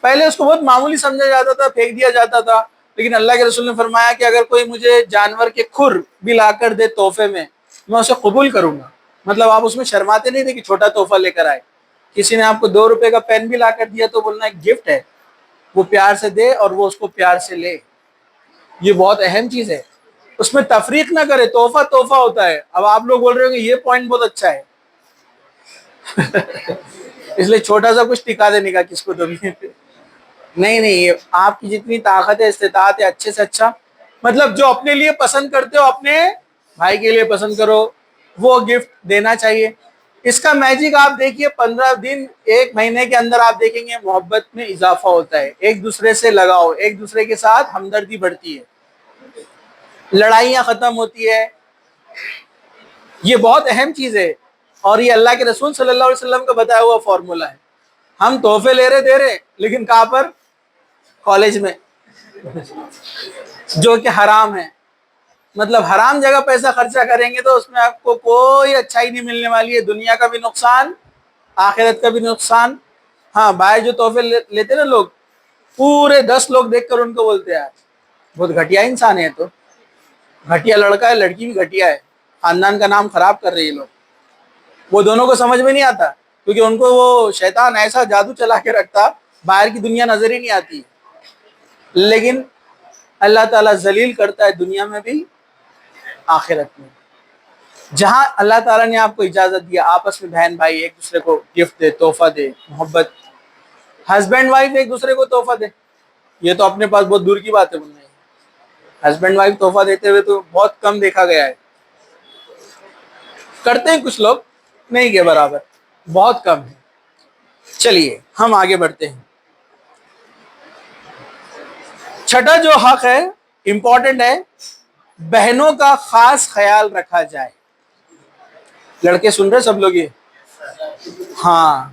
پہلے اس کو بہت معمولی سمجھا جاتا تھا, پھینک دیا جاتا تھا. لیکن اللہ کے رسول نے فرمایا کہ اگر کوئی مجھے جانور کے کھر بھی لا کر دے تحفے میں اسے قبول کروں گا. مطلب آپ اس میں شرماتے نہیں تھے کہ چھوٹا تحفہ لے کر آئے. کسی نے آپ کو 2 روپے کا پین بھی لا کر دیا تو بولنا ایک گفٹ ہے, وہ پیار سے دے اور وہ اس کو پیار سے لے. یہ بہت اہم چیز ہے, اس میں تفریق نہ کرے, تحفہ تحفہ ہوتا ہے. اب آپ لوگ بول رہے ہو کہ یہ پوائنٹ بہت اچھا ہے اس لیے چھوٹا سا کچھ ٹکا دینے کا کس کو تو بھی نہیں, آپ کی جتنی طاقت ہے استطاعت ہے اچھے سے اچھا, مطلب جو اپنے لیے پسند کرتے ہو اپنے بھائی کے لیے پسند کرو, وہ گفٹ دینا چاہیے. اس کا میجک آپ دیکھیے 15 دن 1 مہینے کے اندر آپ دیکھیں گے محبت میں اضافہ ہوتا ہے, ایک دوسرے سے لگاؤ, ایک دوسرے کے ساتھ ہمدردی بڑھتی ہے, لڑائیاں ختم ہوتی ہے. یہ بہت اہم چیز ہے اور یہ اللہ کے رسول صلی اللہ علیہ وسلم کا بتایا ہوا فارمولا ہے. ہم تحفے لے رہے دے رہے, لیکن کہاں پر؟ کالج میں, جو کہ حرام ہے. مطلب حرام جگہ پیسہ خرچہ کریں گے تو اس میں آپ کو کوئی اچھائی نہیں ملنے والی ہے, دنیا کا بھی نقصان آخرت کا بھی نقصان. ہاں باہر جو تحفے لیتے نا لوگ, پورے 10 لوگ دیکھ کر ان کو بولتے ہیں بہت گھٹیا انسان ہے, تو گھٹیا لڑکا ہے لڑکی بھی گھٹیا ہے, خاندان کا نام خراب کر رہے ہیں لوگ. وہ دونوں کو سمجھ میں نہیں آتا کیونکہ ان کو وہ شیطان ایسا جادو چلا کے رکھتا, باہر کی دنیا نظر ہی نہیں آتی. لیکن اللہ تعالیٰ ذلیل کرتا ہے دنیا میں بھی آخرت میں. جہاں اللہ تعالیٰ نے آپ کو اجازت دیا آپس میں بہن بھائی ایک دوسرے کو گفٹ دے, تحفہ دے, محبت, ہسبینڈ وائف ایک دوسرے کو تحفہ دے, یہ تو اپنے پاس بہت دور کی بات ہے. بولنا ہسبینڈ وائف تحفہ دیتے ہوئے تو بہت کم دیکھا گیا ہے. کرتے ہیں کچھ لوگ، نہیں کے برابر، بہت کم ہے۔ چلیے ہم آگے بڑھتے ہیں۔ چھٹا جو حق ہے، امپورٹنٹ ہے، بہنوں کا خاص خیال رکھا جائے۔ لڑکے سن رہے سب لوگ یہ؟ ہاں،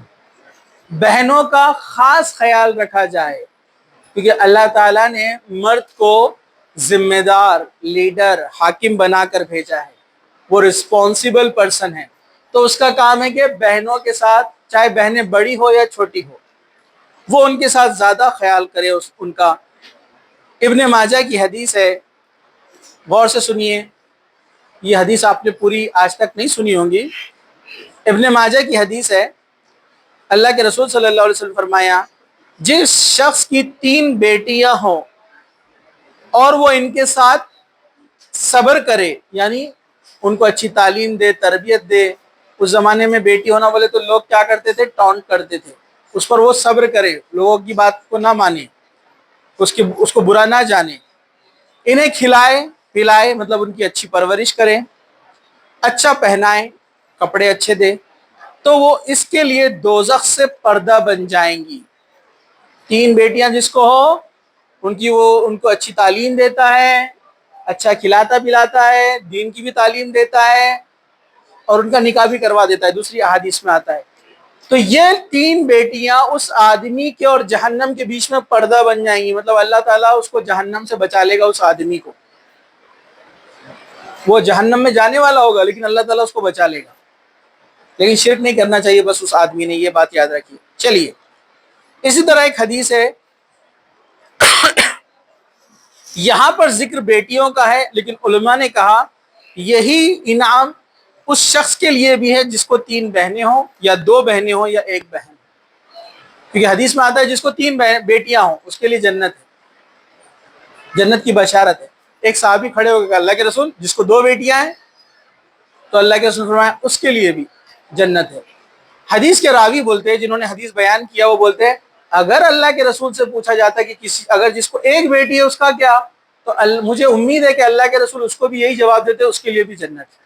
بہنوں کا خاص خیال رکھا جائے، کیونکہ اللہ تعالیٰ نے مرد کو ذمہ دار، لیڈر، حاکم بنا کر بھیجا ہے، وہ رسپانسیبل پرسن ہے، تو اس کا کام ہے کہ بہنوں کے ساتھ، چاہے بہنیں بڑی ہو یا چھوٹی ہو، وہ ان کے ساتھ زیادہ خیال کرے ان کا۔ ابن ماجہ کی حدیث ہے، غور سے سنیے، یہ حدیث آپ نے پوری آج تک نہیں سنی ہوں گی۔ ابن ماجہ کی حدیث ہے، اللہ کے رسول صلی اللہ علیہ وسلم فرمایا، جس شخص کی 3 بیٹیاں ہوں اور وہ ان کے ساتھ صبر کرے، یعنی ان کو اچھی تعلیم دے، تربیت دے۔ اس زمانے میں بیٹی ہونا بولے تو لوگ کیا کرتے تھے؟ ٹونٹ کرتے تھے۔ اس پر وہ صبر کرے، لوگوں کی بات کو نہ مانے، اس کو برا نہ جانے، انہیں کھلائے پلائے، مطلب ان کی اچھی پرورش کرے، اچھا پہنائے، کپڑے اچھے دے، تو وہ اس کے لیے دوزخ سے پردہ بن جائیں گی۔ 3 بیٹیاں جس کو ہو، ان کو اچھی تعلیم دیتا ہے، اچھا کھلاتا پلاتا ہے، دین کی بھی تعلیم دیتا ہے، اور ان کا نکاح بھی کروا دیتا ہے، دوسری احادیث میں آتا ہے، تو یہ 3 بیٹیاں اس آدمی کے اور جہنم کے بیچ میں پردہ بن جائیں گی۔ مطلب اللہ تعالیٰ اس کو جہنم سے بچا لے گا، اس آدمی کو۔ وہ جہنم میں جانے والا ہوگا لیکن اللہ تعالیٰ اس کو بچا لے گا۔ لیکن شرک نہیں کرنا چاہیے بس اس آدمی نے، یہ بات یاد رکھیے۔ چلیے، اسی طرح ایک حدیث ہے، یہاں پر ذکر بیٹیوں کا ہے، لیکن علماء نے کہا یہی انعام اس شخص کے لیے بھی ہے جس کو 3 بہنیں ہوں، یا 2 بہنیں ہوں، یا 1 بہن، کیونکہ حدیث میں آتا ہے جس کو 3 بیٹیاں ہوں اس کے لیے جنت ہے، جنت کی بشارت ہے۔ ایک صحابی کھڑے ہو گئے، اللہ کے رسول جس کو 2 بیٹیاں ہیں، تو اللہ کے رسول فرمایا اس کے لیے بھی جنت ہے۔ حدیث کے راوی بولتے ہیں، جنہوں نے حدیث بیان کیا، وہ بولتے ہیں اگر اللہ کے رسول سے پوچھا جاتا ہے کہ اگر جس کو 1 بیٹی ہے اس کا کیا، تو مجھے امید ہے کہ اللہ کے رسول اس کو بھی یہی جواب دیتے، اس کے لیے بھی جنت ہے۔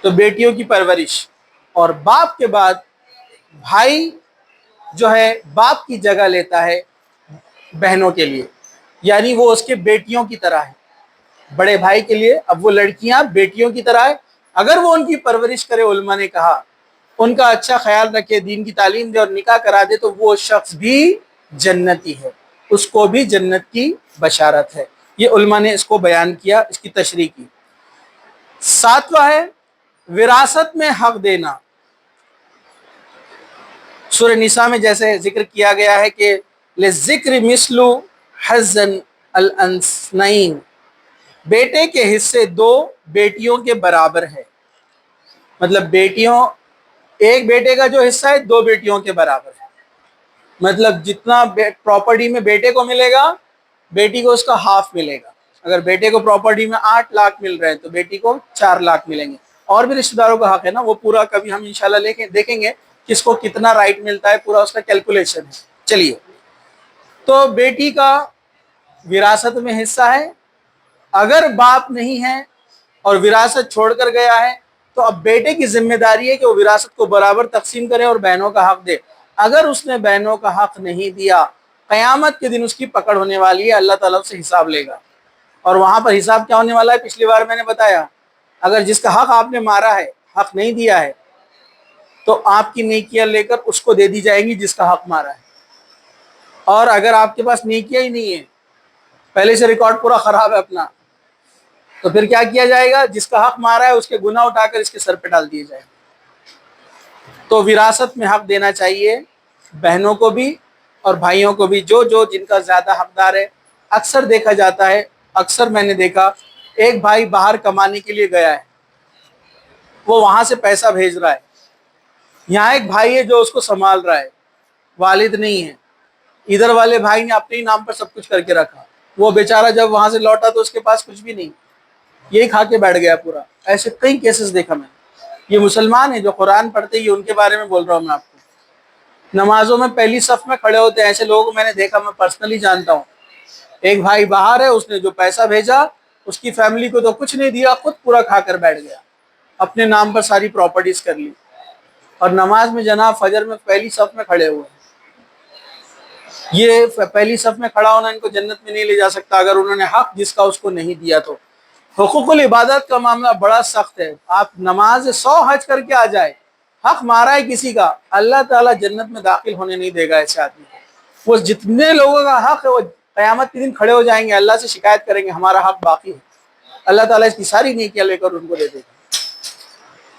تو بیٹیوں کی پرورش، اور باپ کے بعد بھائی جو ہے باپ کی جگہ لیتا ہے بہنوں کے لیے، یعنی وہ اس کے بیٹیوں کی طرح ہے۔ بڑے بھائی کے لیے اب وہ لڑکیاں بیٹیوں کی طرح ہے، اگر وہ ان کی پرورش کرے، علماء نے کہا ان کا اچھا خیال رکھے، دین کی تعلیم دے اور نکاح کرا دے، تو وہ شخص بھی جنتی ہے، اس کو بھی جنت کی بشارت ہے۔ یہ علماء نے اس کو بیان کیا، اس کی تشریح کی۔ 7واں ہے وراثت میں حق دینا۔ سورہ نساء میں جیسے ذکر کیا گیا ہے کہ لِلذِّکْرِ مِثْلُ حَظِّ الْأُنثَیَّین، بیٹے کے حصے 2 بیٹیوں کے برابر ہے، مطلب بیٹیوں، ایک بیٹے کا جو حصہ ہے 2 بیٹیوں کے برابر ہے، مطلب جتنا پراپرٹی میں بیٹے کو ملے گا، بیٹی کو اس کا ہاف ملے گا۔ اگر بیٹے کو پراپرٹی میں 8 لاکھ مل رہے ہیں تو بیٹی کو 4 لاکھ ملیں گے۔ اور بھی رشتہ داروں کا حق ہے نا، وہ پورا کبھی ہم انشاءاللہ دیکھیں گے کس کو کتنا رائٹ ملتا ہے، پورا اس کا کیلکولیشن ہے۔ چلیے، تو بیٹی کا وراثت میں حصہ ہے، اگر باپ نہیں ہے اور وراثت چھوڑ کر گیا ہے تو اب بیٹے کی ذمہ داری ہے کہ وہ وراثت کو برابر تقسیم کرے اور بہنوں کا حق دے۔ اگر اس نے بہنوں کا حق نہیں دیا، قیامت کے دن اس کی پکڑ ہونے والی ہے، اللہ تعالیٰ سے حساب لے گا۔ اور وہاں پر حساب کیا ہونے والا ہے؟ پچھلی بار میں نے بتایا، اگر جس کا حق آپ نے مارا ہے، حق نہیں دیا ہے، تو آپ کی نیکیاں لے کر اس کو دے دی جائیں گی جس کا حق مارا ہے۔ اور اگر آپ کے پاس نیکیاں ہی نہیں ہیں، پہلے سے ریکارڈ پورا خراب ہے اپنا، تو پھر کیا کیا جائے گا؟ جس کا حق مارا ہے اس کے گناہ اٹھا کر اس کے سر پہ ڈال دیے جائیں گے۔ تو وراثت میں حق دینا چاہیے بہنوں کو بھی اور بھائیوں کو بھی، جو جن کا زیادہ حقدار ہے۔ اکثر دیکھا جاتا ہے، اکثر میں نے دیکھا، ایک بھائی باہر کمانے کے لیے گیا ہے، وہ وہاں سے پیسہ بھیج رہا ہے، یہاں ایک بھائی ہے جو اس کو سنبھال رہا ہے، والد نہیں ہے، ادھر والے بھائی نے اپنے ہی نام پر سب کچھ کر کے رکھا، وہ بیچارہ جب وہاں سے لوٹا تو اس کے پاس کچھ بھی نہیں، یہی کھا کے بیٹھ گیا پورا۔ ایسے کئی کیسز دیکھا میں نے۔ یہ مسلمان ہیں جو قرآن پڑھتے ہیں، یہ ان کے بارے میں بول رہا ہوں میں آپ کو۔ نمازوں میں پہلی صف میں کھڑے ہوتے ہیں، ایسے لوگوں کو میں نے دیکھا، میں پرسنلی جانتا ہوں۔ ایک بھائی باہر ہے، اس نے جو پیسہ بھیجا، اس کی فیملی کو تو کچھ نہیں دیا، خود پورا کھا کر بیٹھ گیا۔ اپنے نام پر ساری پراپرٹیز کر لی، اور نماز میں جناب فجر میں پہلی صف میں کھڑے ہوئے. یہ پہلی صف میں کھڑا ہونا ان کو جنت میں نہیں لے جا سکتا اگر انہوں نے حق جس کا اس کو نہیں دیا تو. حقوق العبادت کا معاملہ بڑا سخت ہے. آپ نماز 100 حج کر کے آ جائے، حق مارا ہے کسی کا، اللہ تعالیٰ جنت میں داخل ہونے نہیں دے گا ایسے آدمی کو. وہ جتنے لوگوں کا حق ہے وہ قیامت کے دن کھڑے ہو جائیں گے، اللہ سے شکایت کریں گے ہمارا حق باقی ہے. اللہ تعالیٰ اس کی ساری نیکیاں لے کر ان کو دے دے گا.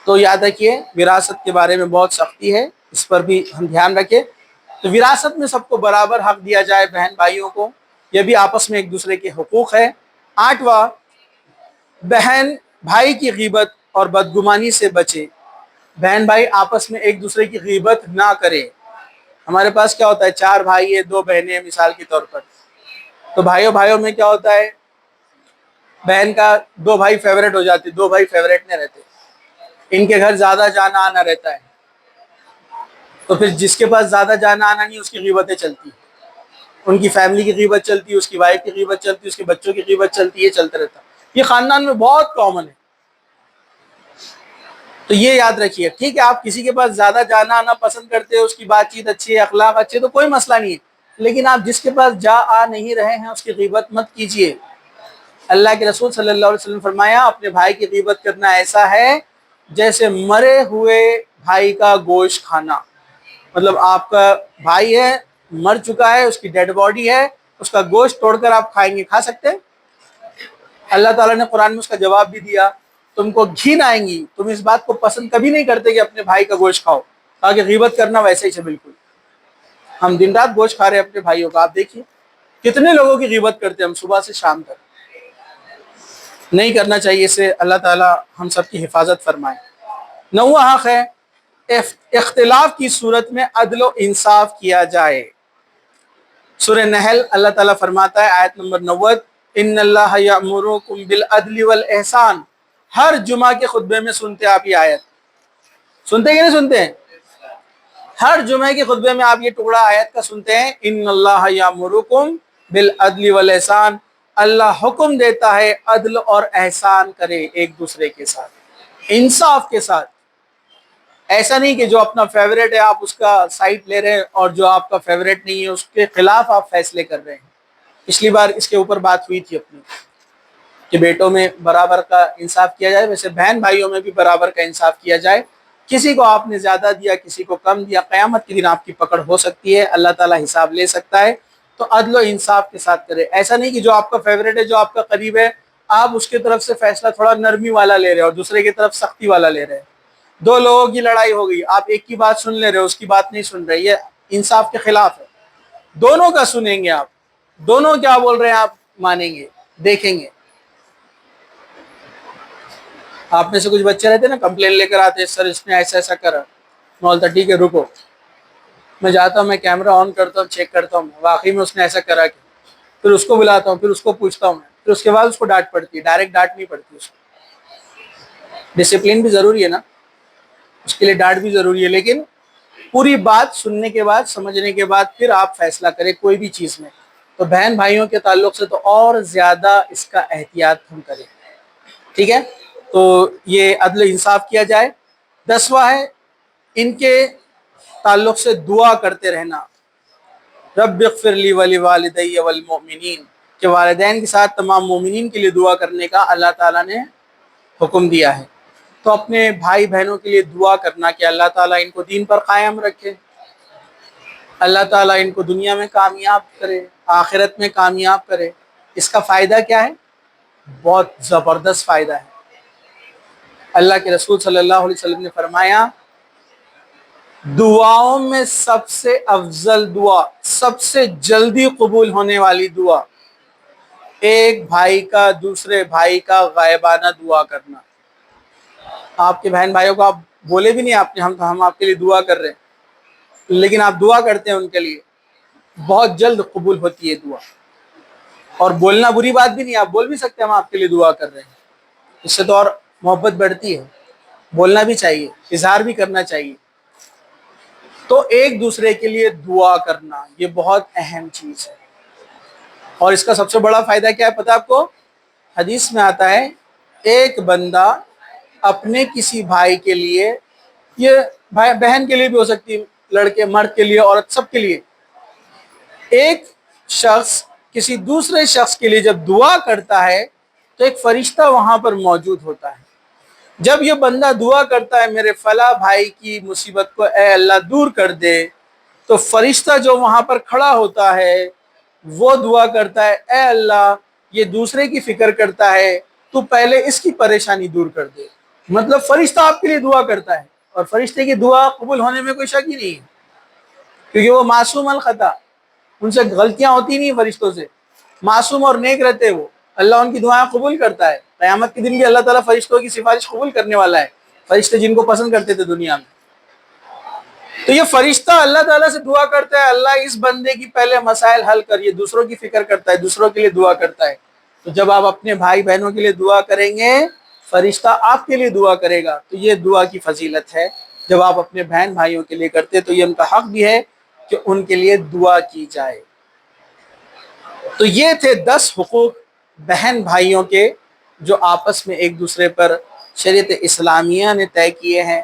تو یاد رکھیے وراثت کے بارے میں بہت سختی ہے، اس پر بھی ہم دھیان رکھیں. تو وراثت میں سب کو برابر حق دیا جائے، بہن بھائیوں کو، یہ بھی آپس میں ایک دوسرے کے حقوق ہے. 8واں، بہن بھائی کی غیبت اور بدگمانی سے بچے. بہن بھائی آپس میں ایک دوسرے کی غیبت نہ کرے. ہمارے پاس کیا ہوتا ہے، 4 بھائی ہیں، 2 بہنیں ہیں مثال کے طور پر. تو بھائیوں میں کیا ہوتا ہے، بہن کا 2 بھائی فیوریٹ ہو جاتے، 2 بھائی فیوریٹ نہیں رہتے، ان کے گھر زیادہ جانا آنا رہتا ہے. تو پھر جس کے پاس زیادہ جانا آنا نہیں اس کی غیبتیں چلتی، ان کی فیملی کی غیبت چلتی، اس کی وائف کی غیبت چلتی، اس کے بچوں کی غیبت چلتی، یہ چلتا رہتا. یہ خاندان میں بہت کامن ہے. تو یہ یاد رکھیے. ٹھیک ہے آپ کسی کے پاس زیادہ جانا آنا پسند کرتے ہیں، اس کی بات چیت اچھی ہے، اخلاق اچھے، تو کوئی مسئلہ نہیں ہے، لیکن آپ جس کے پاس جا آ نہیں رہے ہیں اس کی غیبت مت کیجیے. اللہ کے رسول صلی اللہ علیہ وسلم فرمایا اپنے بھائی کی غیبت کرنا ایسا ہے جیسے مرے ہوئے بھائی کا گوشت کھانا. مطلب آپ کا بھائی ہے، مر چکا ہے، اس کی ڈیڈ باڈی ہے، اس کا گوشت توڑ کر آپ کھائیں گے، کھا سکتے ہیں؟ اللہ تعالیٰ نے قرآن میں اس کا جواب بھی دیا، تم کو گھن آئیں گی، تم اس بات کو پسند کبھی نہیں کرتے کہ اپنے بھائی کا گوشت کھاؤ. تاکہ غیبت کرنا ویسے ہی ہے بالکل. ہم دن رات گوشت کھا رہے ہیں اپنے بھائیوں کا، آپ دیکھیے کتنے لوگوں کی غیبت کرتے ہیں ہم صبح سے شام تک. نہیں کرنا چاہیے، اس سے اللہ تعالیٰ ہم سب کی حفاظت فرمائے. 9واں حق ہے اختلاف کی صورت میں عدل و انصاف کیا جائے. سورہ نحل اللہ تعالیٰ فرماتا ہے آیت نمبر 90، ان اللہ یأمرکم بالعدل والاحسان. ہر جمعہ کے خطبے میں سنتے آپ یہ آیت، سنتے کہ نہیں سنتے ہیں؟ ہر جمعے کے خطبے میں آپ یہ ٹکڑا آیت کا سنتے ہیں، ان اللہ یأمرکم بالعدل والاحسان. اللہ حکم دیتا ہے عدل اور احسان کرے ایک دوسرے کے ساتھ، انصاف کے ساتھ. ایسا نہیں کہ جو اپنا فیوریٹ ہے آپ اس کا سائٹ لے رہے ہیں اور جو آپ کا فیوریٹ نہیں ہے اس کے خلاف آپ فیصلے کر رہے ہیں. پچھلی بار اس کے اوپر بات ہوئی تھی اپنی کہ بیٹوں میں برابر کا انصاف کیا جائے، ویسے بہن بھائیوں میں بھی برابر کا انصاف کیا جائے. کسی کو آپ نے زیادہ دیا، کسی کو کم دیا، قیامت کے دن آپ کی پکڑ ہو سکتی ہے، اللہ تعالیٰ حساب لے سکتا ہے. تو عدل و انصاف کے ساتھ کرے. ایسا نہیں کہ جو آپ کا فیوریٹ ہے، جو آپ کا قریب ہے، آپ اس کی طرف سے فیصلہ تھوڑا نرمی والا لے رہے ہیں اور دوسرے کی طرف سختی والا لے رہے ہیں. 2 لوگوں کی لڑائی ہو گئی، آپ ایک کی بات سن لے رہے ہو، اس کی بات نہیں سن رہے، یہ انصاف کے خلاف ہے. دونوں کا سنیں گے آپ، دونوں کیا بول رہے ہیں آپ مانیں گے، دیکھیں گے. آپ میں سے کچھ بچے رہتے ہیں نا کمپلین لے کر آتے ہیں، سر اس نے ایسا ایسا کرا. میں بولتا ٹھیک ہے رکو، میں جاتا ہوں، میں کیمرہ آن کرتا ہوں، چیک کرتا ہوں واقعی میں اس نے ایسا کرا کہ، پھر اس کو بلاتا ہوں، پھر اس کو پوچھتا ہوں، پھر اس کے بعد اس کو ڈانٹ پڑتی ہے. ڈائریکٹ ڈانٹ نہیں پڑتی اس کو. ڈسپلن بھی ضروری ہے نا، اس کے لیے ڈانٹ بھی ضروری ہے، لیکن پوری بات سننے کے بعد، سمجھنے کے بعد پھر آپ فیصلہ کریں کوئی بھی چیز میں. تو بہن بھائیوں کے تعلق سے تو اور زیادہ اس کا احتیاط ہم کریں. ٹھیک ہے، تو یہ عدل انصاف کیا جائے. 10واں ہے ان کے تعلق سے دعا کرتے رہنا. رب اغفر لی ولوالدی والمؤمنین، کہ والدین کے ساتھ تمام مومنین کے لیے دعا کرنے کا اللہ تعالیٰ نے حکم دیا ہے. تو اپنے بھائی بہنوں کے لیے دعا کرنا کہ اللہ تعالیٰ ان کو دین پر قائم رکھے، اللہ تعالیٰ ان کو دنیا میں کامیاب کرے، آخرت میں کامیاب کرے. اس کا فائدہ کیا ہے؟ بہت زبردست فائدہ ہے. اللہ کے رسول صلی اللہ علیہ وسلم نے فرمایا دعاؤں میں سب سے افضل دعا، سب سے جلدی قبول ہونے والی دعا، ایک بھائی کا دوسرے بھائی کا غائبانہ دعا کرنا. آپ کے بہن بھائیوں کو آپ بولے بھی نہیں، آپ نے ہم آپ کے لیے دعا کر رہے ہیں، لیکن آپ دعا کرتے ہیں ان کے لیے، بہت جلد قبول ہوتی ہے دعا. اور بولنا بری بات بھی نہیں، آپ بول بھی سکتے ہیں ہم آپ کے لیے دعا کر رہے ہیں، اس سے تو اور محبت بڑھتی ہے. بولنا بھی چاہیے، اظہار بھی کرنا چاہیے. تو ایک دوسرے کے لیے دعا کرنا یہ بہت اہم چیز ہے. اور اس کا سب سے بڑا فائدہ کیا ہے پتہ آپ کو؟ حدیث میں آتا ہے ایک بندہ اپنے کسی بھائی کے لیے، یہ بھائی بہن کے لیے بھی ہو سکتی ہے، لڑکے مرد کے لیے عورت سب کے لیے، ایک شخص کسی دوسرے شخص کے لیے جب دعا کرتا ہے تو ایک فرشتہ وہاں پر موجود ہوتا ہے۔ جب یہ بندہ دعا کرتا ہے میرے فلاں بھائی کی مصیبت کو اے اللہ دور کر دے، تو فرشتہ جو وہاں پر کھڑا ہوتا ہے وہ دعا کرتا ہے اے اللہ یہ دوسرے کی فکر کرتا ہے، تو پہلے اس کی پریشانی دور کر دے۔ مطلب فرشتہ آپ کے لیے دعا کرتا ہے، اور فرشتے کی دعا قبول ہونے میں کوئی شک ہی نہیں ہے، کیونکہ وہ معصوم الخطا، ان سے غلطیاں ہوتی نہیں فرشتوں سے، معصوم اور نیک رہتے وہ، اللہ ان کی دعائیں قبول کرتا ہے۔ قیامت کے دن بھی اللہ تعالیٰ فرشتوں کی سفارش قبول کرنے والا ہے، فرشتے جن کو پسند کرتے تھے دنیا میں۔ تو یہ فرشتہ اللہ تعالیٰ سے دعا کرتا ہے اللہ اس بندے کی پہلے مسائل حل کر، یہ دوسروں کی فکر کرتا ہے، دوسروں کے لیے دعا کرتا ہے۔ تو جب آپ اپنے بھائی بہنوں کے لیے دعا کریں گے فرشتہ آپ کے لیے دعا کرے گا، تو یہ دعا کی فضیلت ہے۔ جب آپ اپنے بہن بھائیوں کے لیے کرتے تو یہ ان کا حق بھی ہے کہ ان کے لیے دعا کی جائے۔ تو یہ تھے 10 حقوق بہن بھائیوں کے جو آپس میں ایک دوسرے پر شریعت اسلامیہ نے طے کیے ہیں۔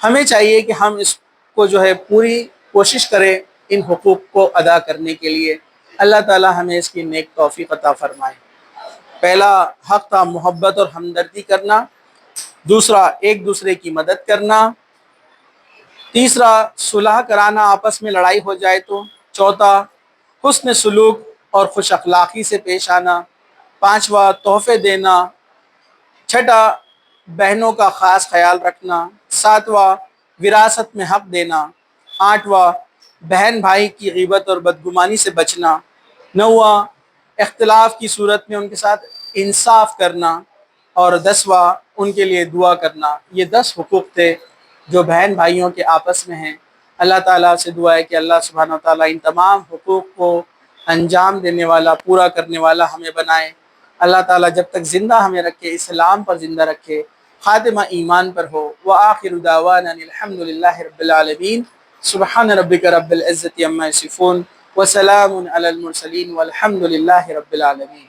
ہمیں چاہیے کہ ہم اس کو جو ہے پوری کوشش کریں ان حقوق کو ادا کرنے کے لیے۔ اللہ تعالی ہمیں اس کی نیک توفیق عطا فرمائے۔ پہلا حق تھا محبت اور ہمدردی کرنا، دوسرا ایک دوسرے کی مدد کرنا، تیسرا صلح کرانا آپس میں لڑائی ہو جائے تو، چوتھا حسن سلوک اور خوش اخلاقی سے پیش آنا، پانچواں تحفے دینا، چھٹا بہنوں کا خاص خیال رکھنا، ساتواں وراثت میں حق دینا، آٹھواں بہن بھائی کی غیبت اور بدگمانی سے بچنا، نواں اختلاف کی صورت میں ان کے ساتھ انصاف کرنا، اور 10واں ان کے لیے دعا کرنا۔ یہ 10 حقوق تھے جو بہن بھائیوں کے آپس میں ہیں۔ اللہ تعالیٰ سے دعا ہے کہ اللہ سبحانہ وتعالیٰ ان تمام حقوق کو انجام دینے والا، پورا کرنے والا ہمیں بنائے۔ اللہ تعالیٰ جب تک زندہ ہمیں رکھے، اسلام پر زندہ رکھے، خاتمہ ایمان پر ہو۔ وآخر دعوانا الحمد للہ رب العالمین۔ سبحان ربک رب العزت عما یصفون وسلام علی المرسلین والحمد للہ رب العالمین۔